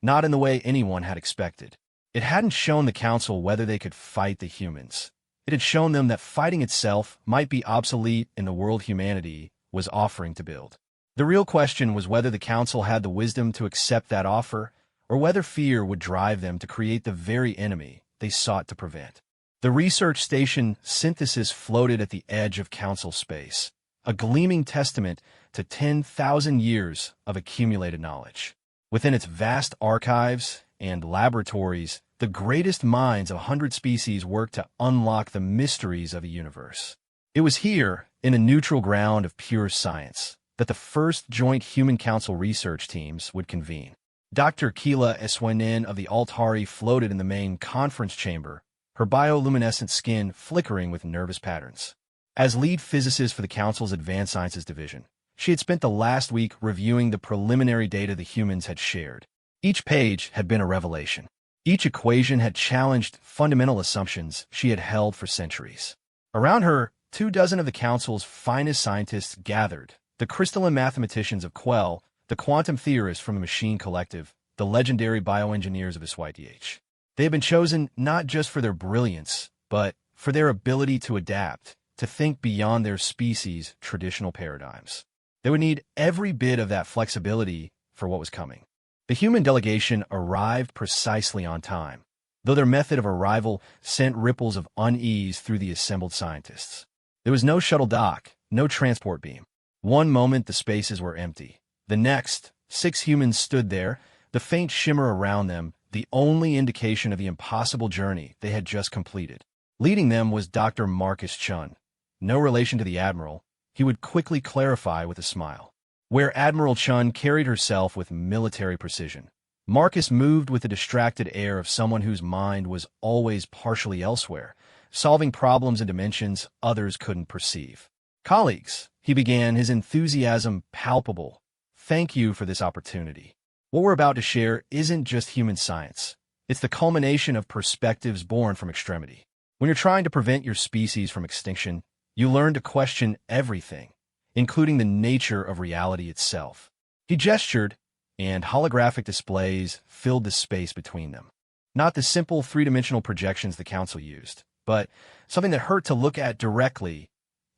Speaker 1: not in the way anyone had expected. It hadn't shown the Council whether they could fight the humans. It had shown them that fighting itself might be obsolete in the world humanity was offering to build. The real question was whether the Council had the wisdom to accept that offer, or whether fear would drive them to create the very enemy they sought to prevent. The research station Synthesis floated at the edge of Council space, a gleaming testament to 10,000 years of accumulated knowledge. Within its vast archives and laboratories, the greatest minds of 100 species worked to unlock the mysteries of a universe. It was here, in a neutral ground of pure science, that the first joint Human Council research teams would convene. Dr. Keela Eswenen of the Altari floated in the main conference chamber, her bioluminescent skin flickering with nervous patterns. As lead physicist for the Council's Advanced Sciences Division, she had spent the last week reviewing the preliminary data the humans had shared. Each page had been a revelation. Each equation had challenged fundamental assumptions she had held for centuries. Around her, 24 of the Council's finest scientists gathered, the crystalline mathematicians of Quell, the quantum theorists from the Machine Collective, the legendary bioengineers of HFY. They had been chosen not just for their brilliance, but for their ability to adapt, to think beyond their species' traditional paradigms. They would need every bit of that flexibility for what was coming. The human delegation arrived precisely on time, though their method of arrival sent ripples of unease through the assembled scientists. There was no shuttle dock, no transport beam. One moment the spaces were empty. The next, 6 humans stood there, the faint shimmer around them, the only indication of the impossible journey they had just completed. Leading them was Dr. Marcus Chun. No relation to the Admiral, he would quickly clarify with a smile. Where Admiral Chun carried herself with military precision, Marcus moved with the distracted air of someone whose mind was always partially elsewhere, solving problems in dimensions others couldn't perceive. "Colleagues," he began, his enthusiasm palpable, "thank you for this opportunity. What we're about to share isn't just human science. It's the culmination of perspectives born from extremity. When you're trying to prevent your species from extinction, you learn to question everything, including the nature of reality itself." He gestured, and holographic displays filled the space between them. Not the simple three-dimensional projections the Council used, but something that hurt to look at directly,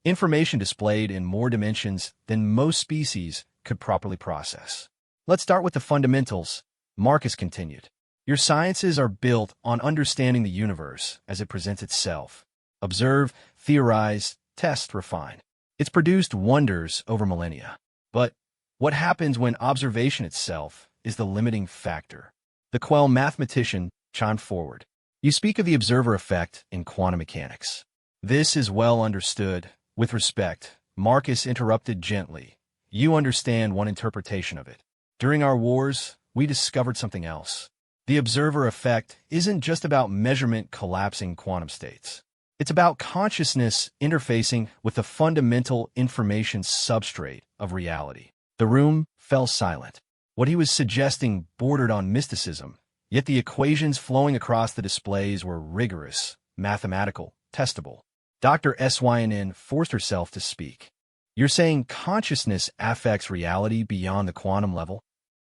Speaker 1: information displayed in more dimensions than most species could properly process. "Let's start with the fundamentals," Marcus continued. "Your sciences are built on understanding the universe as it presents itself. Observe, theorize, test, refine. It's produced wonders over millennia. But what happens when observation itself is the limiting factor?" The Quell mathematician chimed forward. "You speak of the observer effect in quantum mechanics. This is well understood. With respect," Marcus interrupted gently. "You understand one interpretation of it. During our wars, we discovered something else. The observer effect isn't just about measurement collapsing quantum states. It's about consciousness interfacing with the fundamental information substrate of reality. The room fell silent. What he was suggesting bordered on mysticism, yet the equations flowing across the displays were rigorous, mathematical, testable. Dr. Syn forced herself to speak. You're saying consciousness affects reality beyond the quantum level?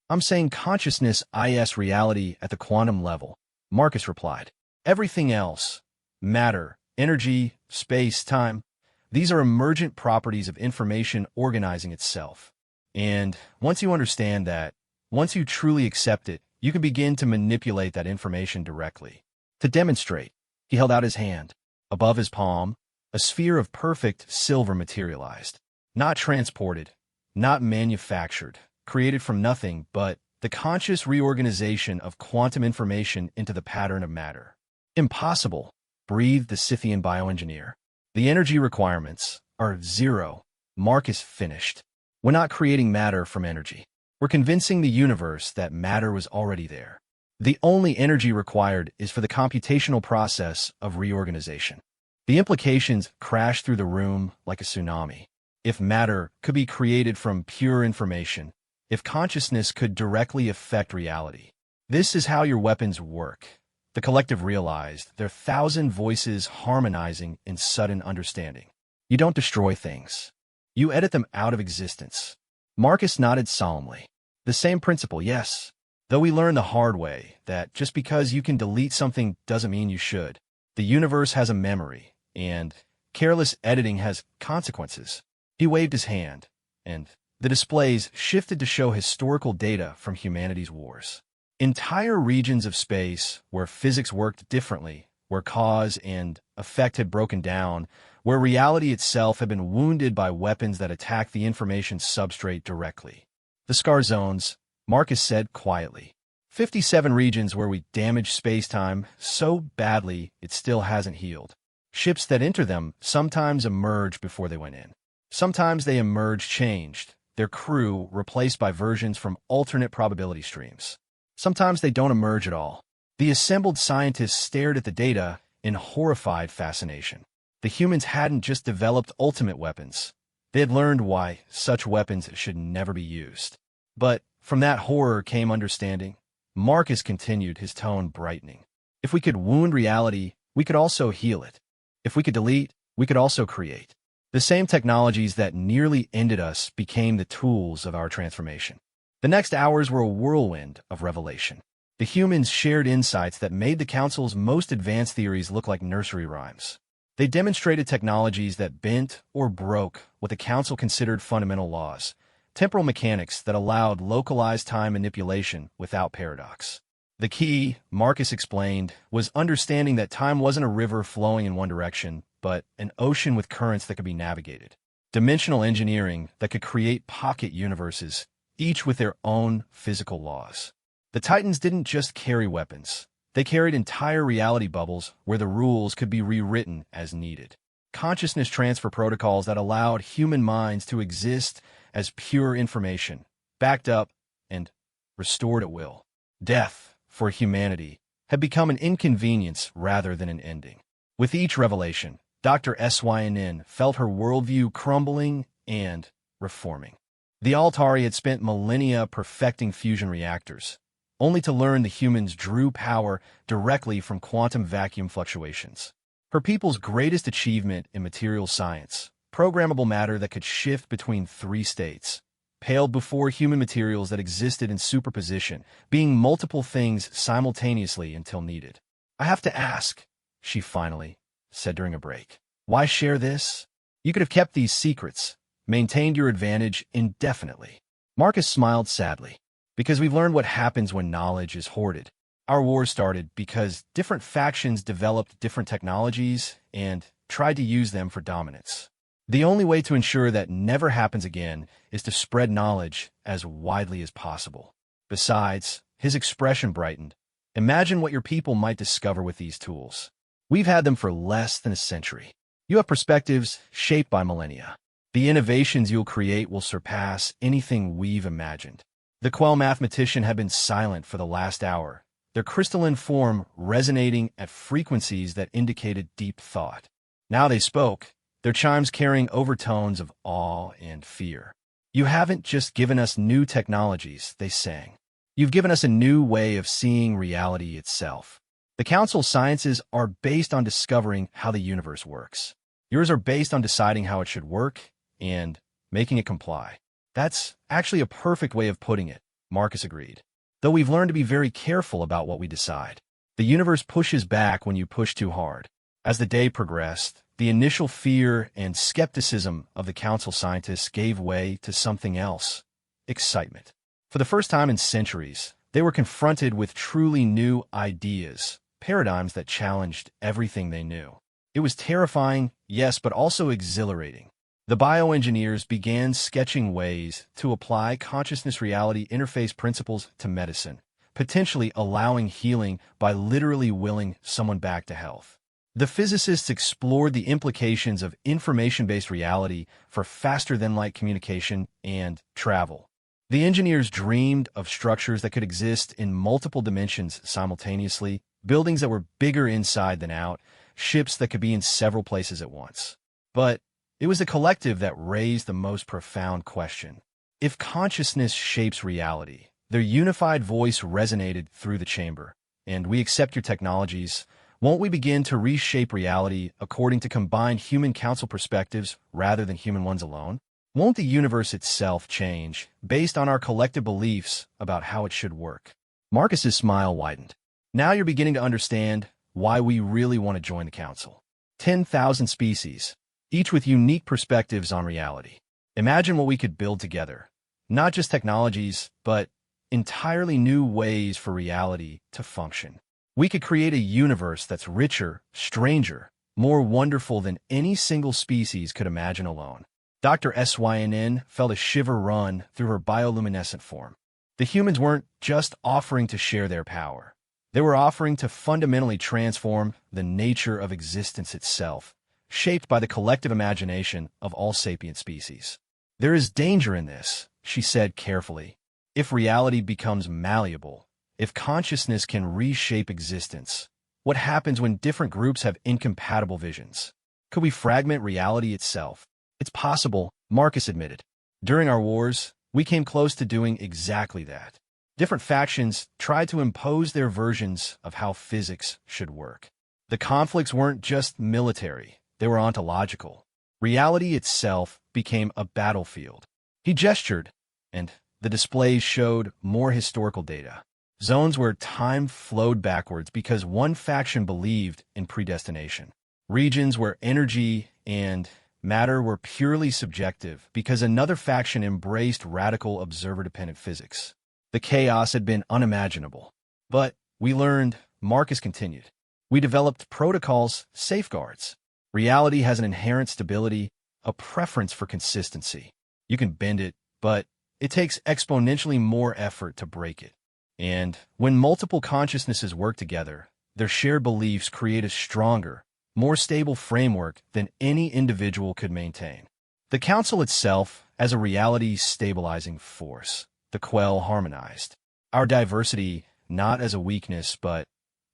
Speaker 1: I'm saying consciousness is reality at the quantum level, Marcus replied. Everything else, matter, energy, space, time, these are emergent properties of information organizing itself. And once you understand that, once you truly accept it, you can begin to manipulate that information directly. To demonstrate, he held out his hand. Above his palm, a sphere of perfect silver materialized. Not transported, not manufactured, created from nothing, but the conscious reorganization of quantum information into the pattern of matter. Impossible, breathed the Scythian bioengineer. The energy requirements are zero, Marcus finished. We're not creating matter from energy. We're convincing the universe that matter was already there. The only energy required is for the computational process of reorganization. The implications crash through the room like a tsunami. If matter could be created from pure information, if consciousness could directly affect reality, this is how your weapons work. The collective realized, their 1,000 voices harmonizing in sudden understanding. You don't destroy things. You edit them out of existence. Marcus nodded solemnly. The same principle, yes. Though we learned the hard way that just because you can delete something doesn't mean you should. The universe has a memory, and careless editing has consequences. He waved his hand, and the displays shifted to show historical data from humanity's wars. Entire regions of space where physics worked differently, where cause and effect had broken down, where reality itself had been wounded by weapons that attacked the information substrate directly. The scar zones, Marcus said quietly. 57 regions where we damaged space-time so badly it still hasn't healed. Ships that enter them sometimes emerge before they went in. Sometimes they emerge changed, their crew replaced by versions from alternate probability streams. Sometimes they don't emerge at all. The assembled scientists stared at the data in horrified fascination. The humans hadn't just developed ultimate weapons. They had learned why such weapons should never be used. But from that horror came understanding. Marcus continued, his tone brightening. If we could wound reality, we could also heal it. If we could delete, we could also create. The same technologies that nearly ended us became the tools of our transformation. The next hours were a whirlwind of revelation. The humans shared insights that made the Council's most advanced theories look like nursery rhymes. They demonstrated technologies that bent or broke what the Council considered fundamental laws, temporal mechanics that allowed localized time manipulation without paradox. The key, Marcus explained, was understanding that time wasn't a river flowing in one direction, but an ocean with currents that could be navigated. Dimensional engineering that could create pocket universes, each with their own physical laws. The Titans didn't just carry weapons. They carried entire reality bubbles where the rules could be rewritten as needed. Consciousness transfer protocols that allowed human minds to exist as pure information, backed up and restored at will. Death, for humanity, had become an inconvenience rather than an ending. With each revelation, Dr. Syn felt her worldview crumbling and reforming. The Altari had spent millennia perfecting fusion reactors, only to learn the humans drew power directly from quantum vacuum fluctuations. Her people's greatest achievement in material science, programmable matter that could shift between three states, paled before human materials that existed in superposition, being multiple things simultaneously until needed. I have to ask, she finally said during a break. Why share this? You could have kept these secrets, maintained your advantage indefinitely. Marcus smiled sadly. Because we've learned what happens when knowledge is hoarded. Our war started because different factions developed different technologies and tried to use them for dominance. The only way to ensure that never happens again is to spread knowledge as widely as possible. Besides, his expression brightened. Imagine what your people might discover with these tools. We've had them for less than a century. You have perspectives shaped by millennia. The innovations you'll create will surpass anything we've imagined. The Quell mathematician had been silent for the last hour, their crystalline form resonating at frequencies that indicated deep thought. Now they spoke, their chimes carrying overtones of awe and fear. "You haven't just given us new technologies," they sang. "You've given us a new way of seeing reality itself. The Council's sciences are based on discovering how the universe works. Yours are based on deciding how it should work and making it comply." "That's actually a perfect way of putting it," Marcus agreed. "Though we've learned to be very careful about what we decide. The universe pushes back when you push too hard." As the day progressed, the initial fear and skepticism of the Council scientists gave way to something else: excitement. For the first time in centuries, they were confronted with truly new ideas, paradigms that challenged everything they knew. It was terrifying, yes, but also exhilarating. The bioengineers began sketching ways to apply consciousness-reality interface principles to medicine, potentially allowing healing by literally willing someone back to health. The physicists explored the implications of information-based reality for faster-than-light communication and travel. The engineers dreamed of structures that could exist in multiple dimensions simultaneously, buildings that were bigger inside than out, ships that could be in several places at once. But it was the collective that raised the most profound question. If consciousness shapes reality, their unified voice resonated through the chamber. "And we accept your technologies. Won't we begin to reshape reality according to combined human council perspectives rather than human ones alone? Won't the universe itself change based on our collective beliefs about how it should work?" Marcus's smile widened. "Now you're beginning to understand why we really want to join the council. 10,000 species, each with unique perspectives on reality. Imagine what we could build together. Not just technologies, but entirely new ways for reality to function. We could create a universe that's richer, stranger, more wonderful than any single species could imagine alone." Dr. SYNN felt a shiver run through her bioluminescent form. The humans weren't just offering to share their power. They were offering to fundamentally transform the nature of existence itself, shaped by the collective imagination of all sapient species. "There is danger in this," she said carefully. "If reality becomes malleable, if consciousness can reshape existence, what happens when different groups have incompatible visions? Could we fragment reality itself?" "It's possible," Marcus admitted. "During our wars, we came close to doing exactly that. Different factions tried to impose their versions of how physics should work. The conflicts weren't just military, they were ontological. Reality itself became a battlefield." He gestured, and the displays showed more historical data. Zones where time flowed backwards because one faction believed in predestination. Regions where energy and matter were purely subjective because another faction embraced radical observer-dependent physics. The chaos had been unimaginable. "But we learned," Marcus continued. "We developed protocols, safeguards. Reality has an inherent stability, a preference for consistency. You can bend it, but it takes exponentially more effort to break it. And when multiple consciousnesses work together, their shared beliefs create a stronger, more stable framework than any individual could maintain. The Council itself, as a reality-stabilizing force, the Quell harmonized. Our diversity, not as a weakness, but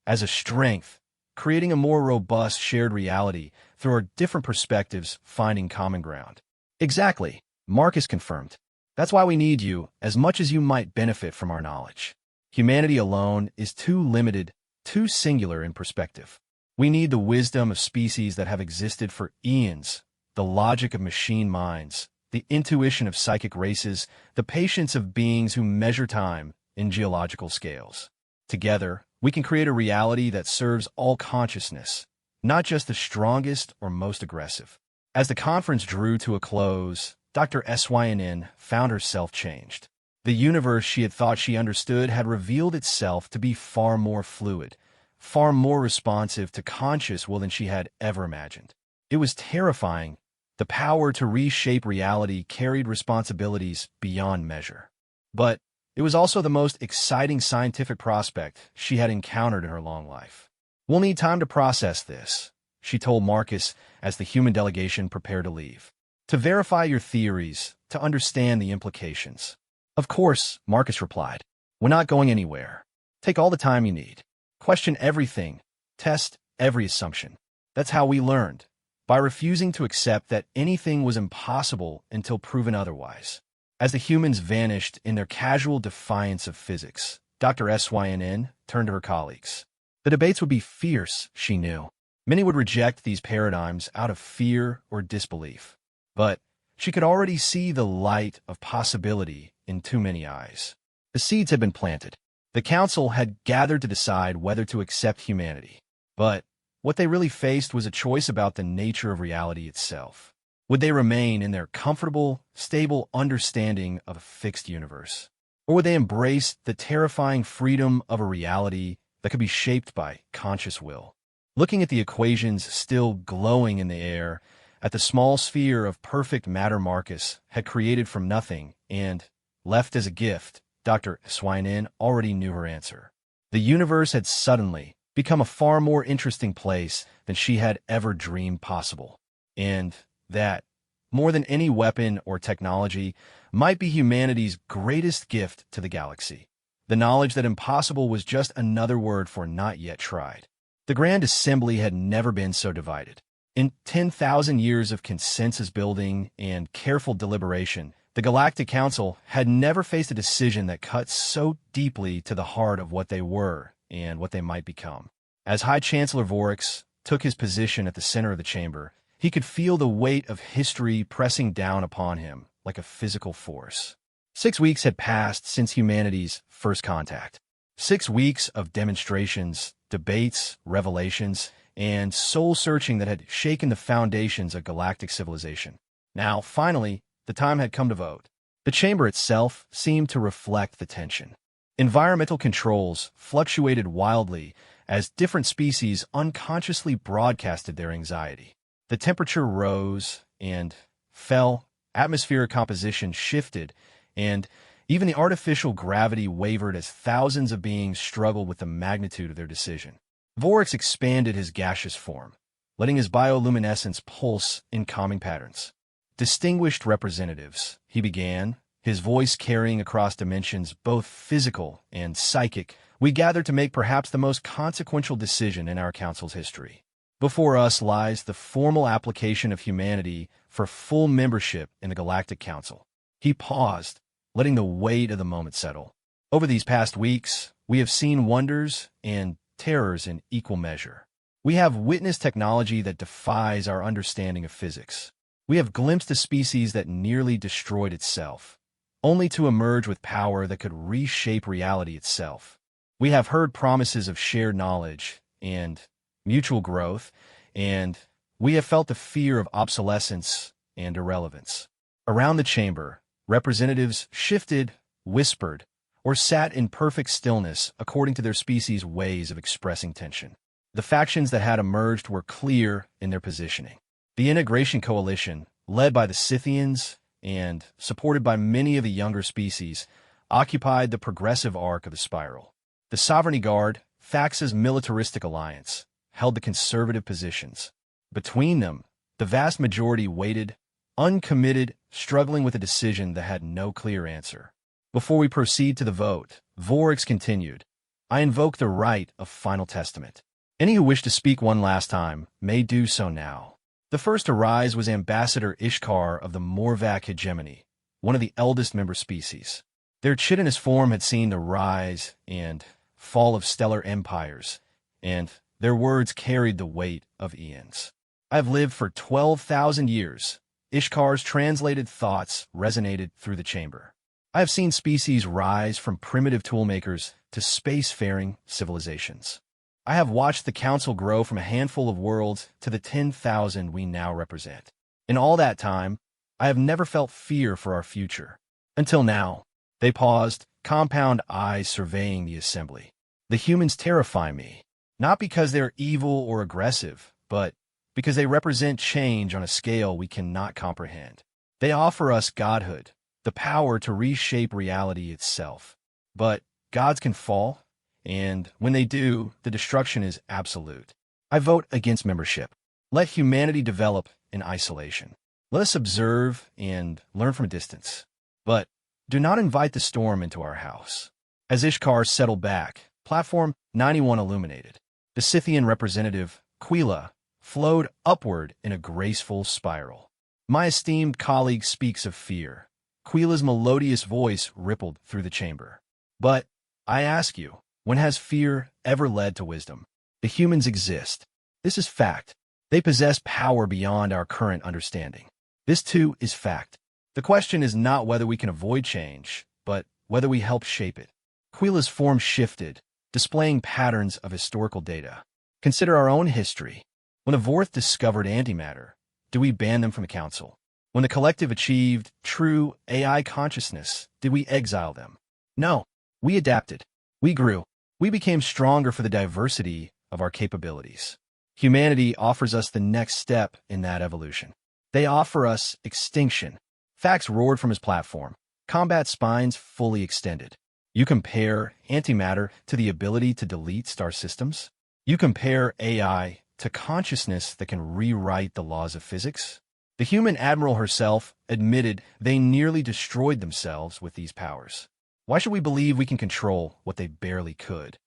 Speaker 1: as a strength, creating a more robust shared reality through our different perspectives finding common ground." "Exactly," Marcus confirmed. "That's why we need you as much as you might benefit from our knowledge. Humanity alone is too limited, too singular in perspective. We need the wisdom of species that have existed for eons, the logic of machine minds, the intuition of psychic races, the patience of beings who measure time in geological scales. Together, we can create a reality that serves all consciousness, not just the strongest or most aggressive." As the conference drew to a close, Dr. SYNN found herself changed. The universe she had thought she understood had revealed itself to be far more fluid, far more responsive to conscious will than she had ever imagined. It was terrifying. The power to reshape reality carried responsibilities beyond measure. But it was also the most exciting scientific prospect she had encountered in her long life. "We'll need time to process this," she told Marcus as the human delegation prepared to leave. "To verify your theories, to understand the implications." "Of course," Marcus replied. "We're not going anywhere. Take all the time you need. Question everything. Test every assumption. That's how we learned. by refusing to accept that anything was impossible until proven otherwise. As the humans vanished in their casual defiance of physics, Dr. SYNN turned to her colleagues. The debates would be fierce, she knew. Many would reject these paradigms out of fear or disbelief. But she could already see the light of possibility in too many eyes. The seeds had been planted. The council had gathered to decide whether to accept humanity. But what they really faced was a choice about the nature of reality itself. Would they remain in their comfortable, stable understanding of a fixed universe? Or would they embrace the terrifying freedom of a reality that could be shaped by conscious will? Looking at the equations still glowing in the air, at the small sphere of perfect matter Marcus had created from nothing and left as a gift, Dr. SYNN already knew her answer. The universe had suddenly become a far more interesting place than she had ever dreamed possible. And that, more than any weapon or technology, might be humanity's greatest gift to the galaxy. The knowledge that impossible was just another word for not yet tried. The Grand Assembly had never been so divided. In 10,000 years of consensus building and careful deliberation, the Galactic Council had never faced a decision that cut so deeply to the heart of what they were and what they might become. As High Chancellor Vorix took his position at the center of the chamber, he could feel the weight of history pressing down upon him like a physical force. 6 weeks had passed since humanity's first contact. 6 weeks of demonstrations, debates, revelations, and soul-searching that had shaken the foundations of galactic civilization. Now, finally, the time had come to vote. The chamber itself seemed to reflect the tension. Environmental controls fluctuated wildly as different species unconsciously broadcasted their anxiety. The temperature rose and fell, atmospheric composition shifted, and even the artificial gravity wavered as thousands of beings struggled with the magnitude of their decision. Vorix expanded his gaseous form, letting his bioluminescence pulse in calming patterns. Distinguished representatives, he began, his voice carrying across dimensions both physical and psychic, we gathered to make perhaps the most consequential decision in our council's history. Before us lies the formal application of humanity for full membership in the Galactic Council. He paused, letting the weight of the moment settle. Over these past weeks, we have seen wonders and terrors in equal measure. We have witnessed technology that defies our understanding of physics. We have glimpsed a species that nearly destroyed itself, only to emerge with power that could reshape reality itself. We have heard promises of shared knowledge and mutual growth, and we have felt the fear of obsolescence and irrelevance. Around the chamber, representatives shifted, whispered, or sat in perfect stillness according to their species' ways of expressing tension. The factions that had emerged were clear in their positioning. The Integration Coalition, led by the Scythians and supported by many of the younger species, occupied the progressive arc of the spiral. The Sovereignty Guard, Fax's militaristic alliance, held the conservative positions. Between them, the vast majority waited, uncommitted, struggling with a decision that had no clear answer. Before we proceed to the vote, Vorix continued, I invoke the right of final testament. Any who wish to speak one last time may do so now. The first to rise was Ambassador Ishkar of the Morvac hegemony, one of the eldest member species. Their chitinous form had seen the rise and fall of stellar empires, and their words carried the weight of eons. I have lived for 12,000 years. Ishkar's translated thoughts resonated through the chamber. I have seen species rise from primitive toolmakers to spacefaring civilizations. I have watched the Council grow from a handful of worlds to the 10,000 we now represent. In all that time, I have never felt fear for our future. Until now. They paused, compound eyes surveying the assembly. The humans terrify me, not because they're evil or aggressive, but because they represent change on a scale we cannot comprehend. They offer us godhood, the power to reshape reality itself. But gods can fall, and when they do, the destruction is absolute. I vote against membership. Let humanity develop in isolation. Let us observe and learn from a distance. But do not invite the storm into our house. As Ishkar settled back, Platform 91 illuminated. The Scythian representative, Quila, flowed upward in a graceful spiral. My esteemed colleague speaks of fear. Quila's melodious voice rippled through the chamber. But, I ask you, when has fear ever led to wisdom? The humans exist. This is fact. They possess power beyond our current understanding. This too is fact. The question is not whether we can avoid change, but whether we help shape it. Quila's form shifted, displaying patterns of historical data. Consider our own history. When a Vorth discovered antimatter, did we ban them from the council? When the collective achieved true AI consciousness, did we exile them? No. We adapted. We grew. We became stronger for the diversity of our capabilities. Humanity offers us the next step in that evolution. They offer us extinction. Fax roared from his platform. Combat spines fully extended. You compare antimatter to the ability to delete star systems? You compare AI to consciousness that can rewrite the laws of physics? The human admiral herself admitted they nearly destroyed themselves with these powers. Why should we believe we can control what they barely could?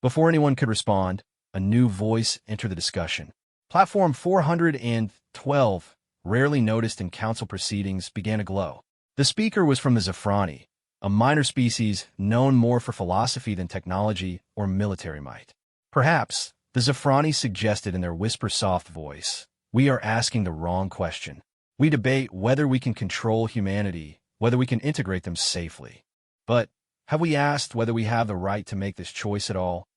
Speaker 1: Before anyone could respond, a new voice entered the discussion. Platform 412, rarely noticed in council proceedings, began to glow. The speaker was from the Zafrani, a minor species known more for philosophy than technology or military might. Perhaps, the Zafrani suggested in their whisper-soft voice, we are asking the wrong question. We debate whether we can control humanity, whether we can integrate them safely. But have we asked whether we have the right to make this choice at all?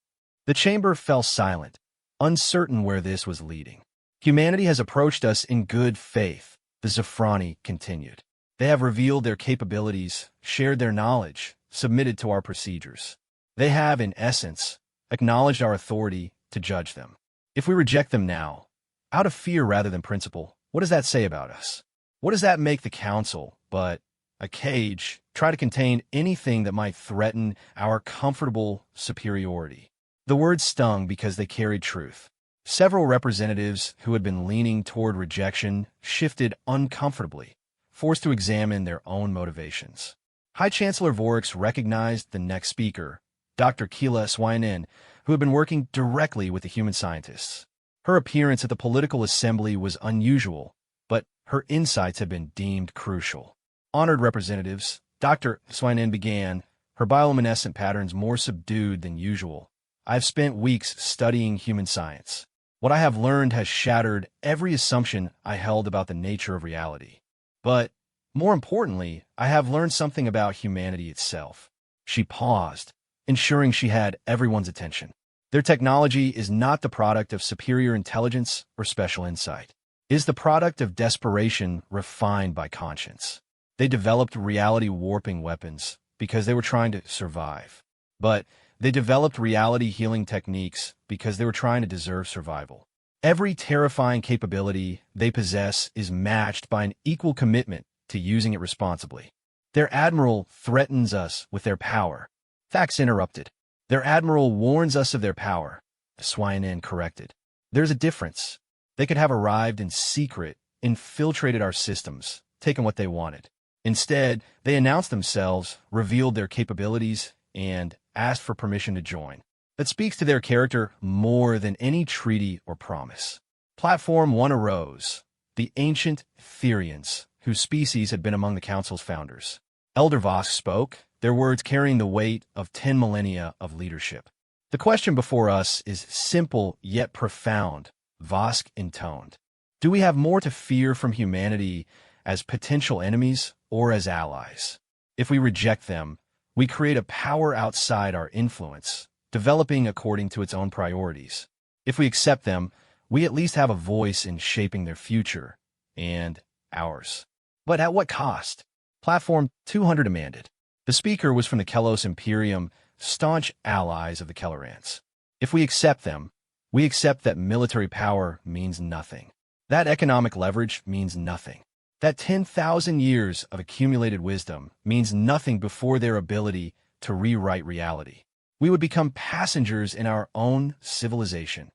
Speaker 1: The chamber fell silent, uncertain where this was leading. Humanity has approached us in good faith, the Zafrani continued. They have revealed their capabilities, shared their knowledge, submitted to our procedures. They have, in essence, acknowledged our authority to judge them. If we reject them now, out of fear rather than principle, what does that say about us? What does that make the council but a cage try to contain anything that might threaten our comfortable superiority? The words stung because they carried truth. Several representatives who had been leaning toward rejection shifted uncomfortably, forced to examine their own motivations. High Chancellor Vorix recognized the next speaker, Dr. Keela Swynen, who had been working directly with the human scientists. Her appearance at the political assembly was unusual, but her insights had been deemed crucial. Honored representatives, Dr. Swynen began, her bioluminescent patterns more subdued than usual. I've spent weeks studying human science. What I have learned has shattered every assumption I held about the nature of reality. But, more importantly, I have learned something about humanity itself. She paused, ensuring she had everyone's attention. Their technology is not the product of superior intelligence or special insight. It is the product of desperation refined by conscience. They developed reality-warping weapons because they were trying to survive. But they developed reality-healing techniques because they were trying to deserve survival. Every terrifying capability they possess is matched by an equal commitment to using it responsibly. Their admiral threatens us with their power. Fax interrupted. Their admiral warns us of their power. Swynen corrected. There's a difference. They could have arrived in secret, infiltrated our systems, taken what they wanted. Instead, they announced themselves, revealed their capabilities, and asked for permission to join. That speaks to their character more than any treaty or promise. Platform 1 arose, the ancient Therians, whose species had been among the Council's founders. Elder Vosk spoke, their words carrying the weight of 10 millennia of leadership. The question before us is simple yet profound, Vosk intoned. Do we have more to fear from humanity as potential enemies or as allies? If we reject them, we create a power outside our influence, developing according to its own priorities. If we accept them, we at least have a voice in shaping their future, and ours. But at what cost? Platform 200 demanded. The speaker was from the Kelos Imperium, staunch allies of the Kellerants. If we accept them, we accept that military power means nothing. That economic leverage means nothing. That 10,000 years of accumulated wisdom means nothing before their ability to rewrite reality. We would become passengers in our own civilization.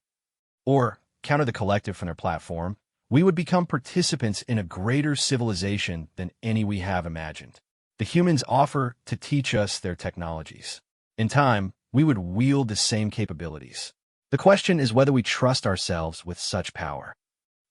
Speaker 1: Or, counter the collective from their platform, we would become participants in a greater civilization than any we have imagined. The humans offer to teach us their technologies. In time, we would wield the same capabilities. The question is whether we trust ourselves with such power.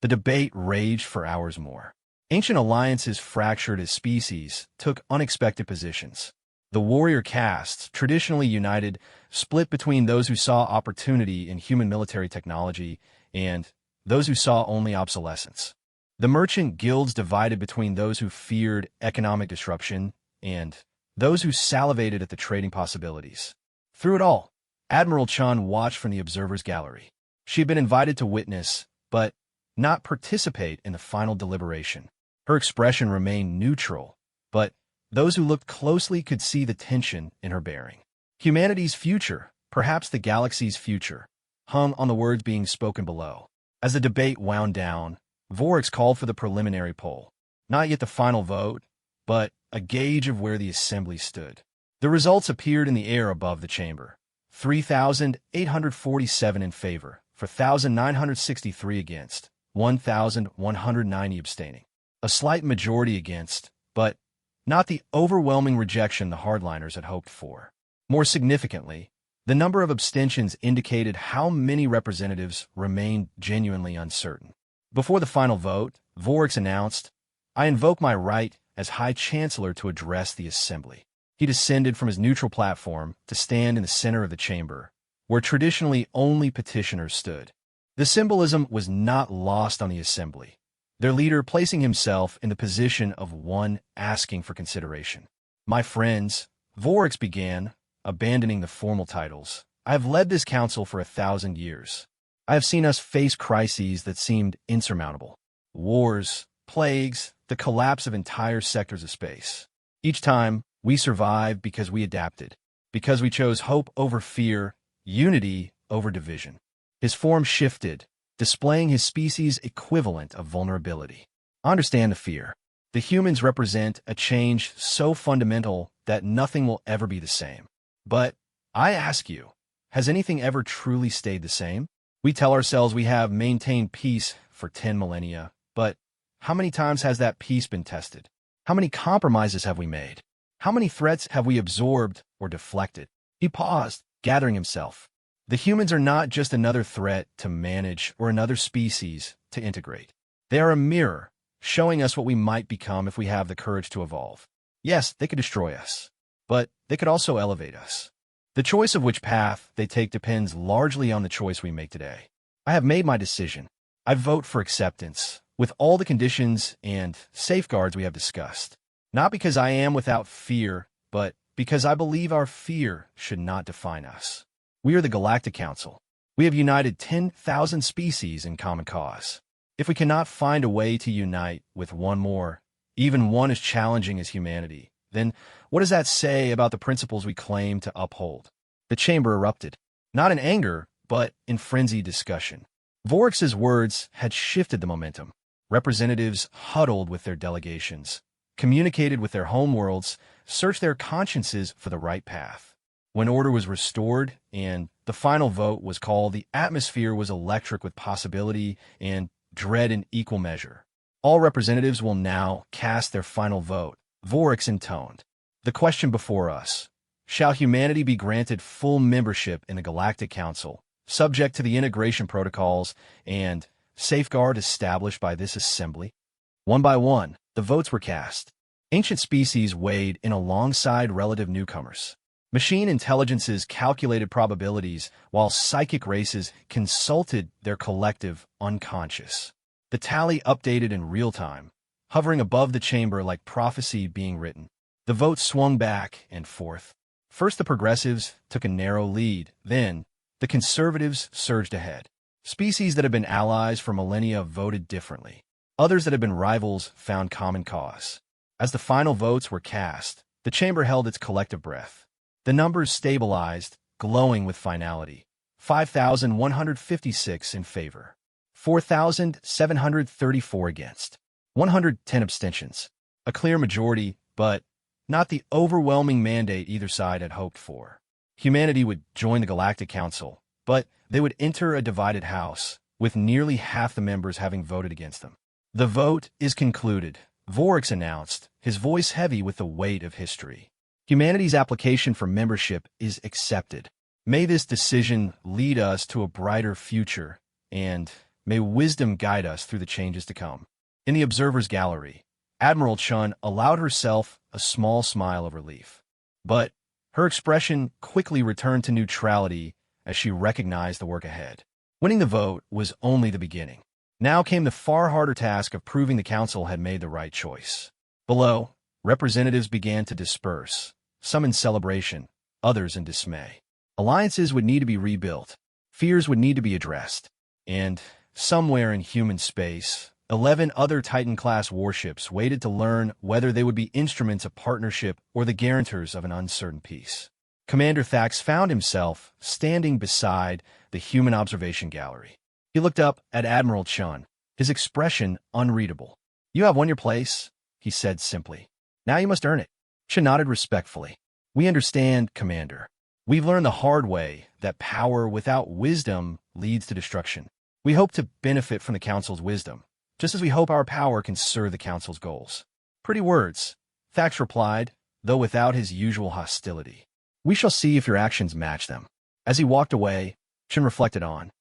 Speaker 1: The debate raged for hours more. Ancient alliances fractured as species took unexpected positions. The warrior castes, traditionally united, split between those who saw opportunity in human military technology and those who saw only obsolescence. The merchant guilds divided between those who feared economic disruption and those who salivated at the trading possibilities. Through it all, Admiral Chun watched from the observer's gallery. She had been invited to witness, but not participate in the final deliberation. Her expression remained neutral, but those who looked closely could see the tension in her bearing. Humanity's future, perhaps the galaxy's future, hung on the words being spoken below. As the debate wound down, Vorix called for the preliminary poll. Not yet the final vote, but a gauge of where the assembly stood. The results appeared in the air above the chamber. 3,847 in favor, 4,963 against, 1,190 abstaining. A slight majority against, but not the overwhelming rejection the hardliners had hoped for. More significantly, the number of abstentions indicated how many representatives remained genuinely uncertain. Before the final vote, Vorix announced, "I invoke my right as High Chancellor to address the Assembly." He descended from his neutral platform to stand in the center of the chamber, where traditionally only petitioners stood. The symbolism was not lost on the Assembly, their leader placing himself in the position of one asking for consideration. "My friends," Vorix began, abandoning the formal titles, "I have led this council for 1,000 years. I have seen us face crises that seemed insurmountable. Wars, plagues, the collapse of entire sectors of space. Each time, we survived because we adapted, because we chose hope over fear, unity over division." His form shifted, displaying his species' equivalent of vulnerability. Understand the fear. The humans represent a change so fundamental that nothing will ever be the same. But I ask you, has anything ever truly stayed the same? We tell ourselves we have maintained peace for 10 millennia, but how many times has that peace been tested? How many compromises have we made? How many threats have we absorbed or deflected? He paused, gathering himself. The humans are not just another threat to manage or another species to integrate. They are a mirror, showing us what we might become if we have the courage to evolve. Yes, they could destroy us, but they could also elevate us. The choice of which path they take depends largely on the choice we make today. I have made my decision. I vote for acceptance, with all the conditions and safeguards we have discussed. Not because I am without fear, but because I believe our fear should not define us. We are the Galactic Council. We have united 10,000 species in common cause. If we cannot find a way to unite with one more, even one as challenging as humanity, then what does that say about the principles we claim to uphold? The chamber erupted, not in anger, but in frenzied discussion. Vorix's words had shifted the momentum. Representatives huddled with their delegations, communicated with their homeworlds, searched their consciences for the right path. When order was restored and the final vote was called, the atmosphere was electric with possibility and dread in equal measure. All representatives will now cast their final vote, Vorix intoned. The question before us: shall humanity be granted full membership in the Galactic Council, subject to the integration protocols and safeguard established by this assembly? One by one, the votes were cast. Ancient species weighed in alongside relative newcomers. Machine intelligences calculated probabilities, while psychic races consulted their collective unconscious. The tally updated in real time, hovering above the chamber like prophecy being written. The votes swung back and forth. First the progressives took a narrow lead, then the conservatives surged ahead. Species that had been allies for millennia voted differently. Others that had been rivals found common cause. As the final votes were cast, the chamber held its collective breath. The numbers stabilized, glowing with finality. 5,156 in favor. 4,734 against. 110 abstentions. A clear majority, but not the overwhelming mandate either side had hoped for. Humanity would join the Galactic Council, but they would enter a divided house, with nearly half the members having voted against them. The vote is concluded, Vorix announced, his voice heavy with the weight of history. Humanity's application for membership is accepted. May this decision lead us to a brighter future, and may wisdom guide us through the changes to come. In the observer's gallery, Admiral Chun allowed herself a small smile of relief. But her expression quickly returned to neutrality as she recognized the work ahead. Winning the vote was only the beginning. Now came the far harder task of proving the council had made the right choice. Below, representatives began to disperse, some in celebration, others in dismay. Alliances would need to be rebuilt, fears would need to be addressed, and somewhere in human space, 11 other Titan-class warships waited to learn whether they would be instruments of partnership or the guarantors of an uncertain peace. Commander Thax found himself standing beside the human observation gallery. He looked up at Admiral Chun, his expression unreadable. "You have won your place," he said simply. "Now you must earn it." Chun nodded respectfully. "We understand, Commander. We've learned the hard way that power without wisdom leads to destruction. We hope to benefit from the Council's wisdom, just as we hope our power can serve the Council's goals." "Pretty words," Thax replied, though without his usual hostility. "We shall see if your actions match them." As he walked away, Chun reflected on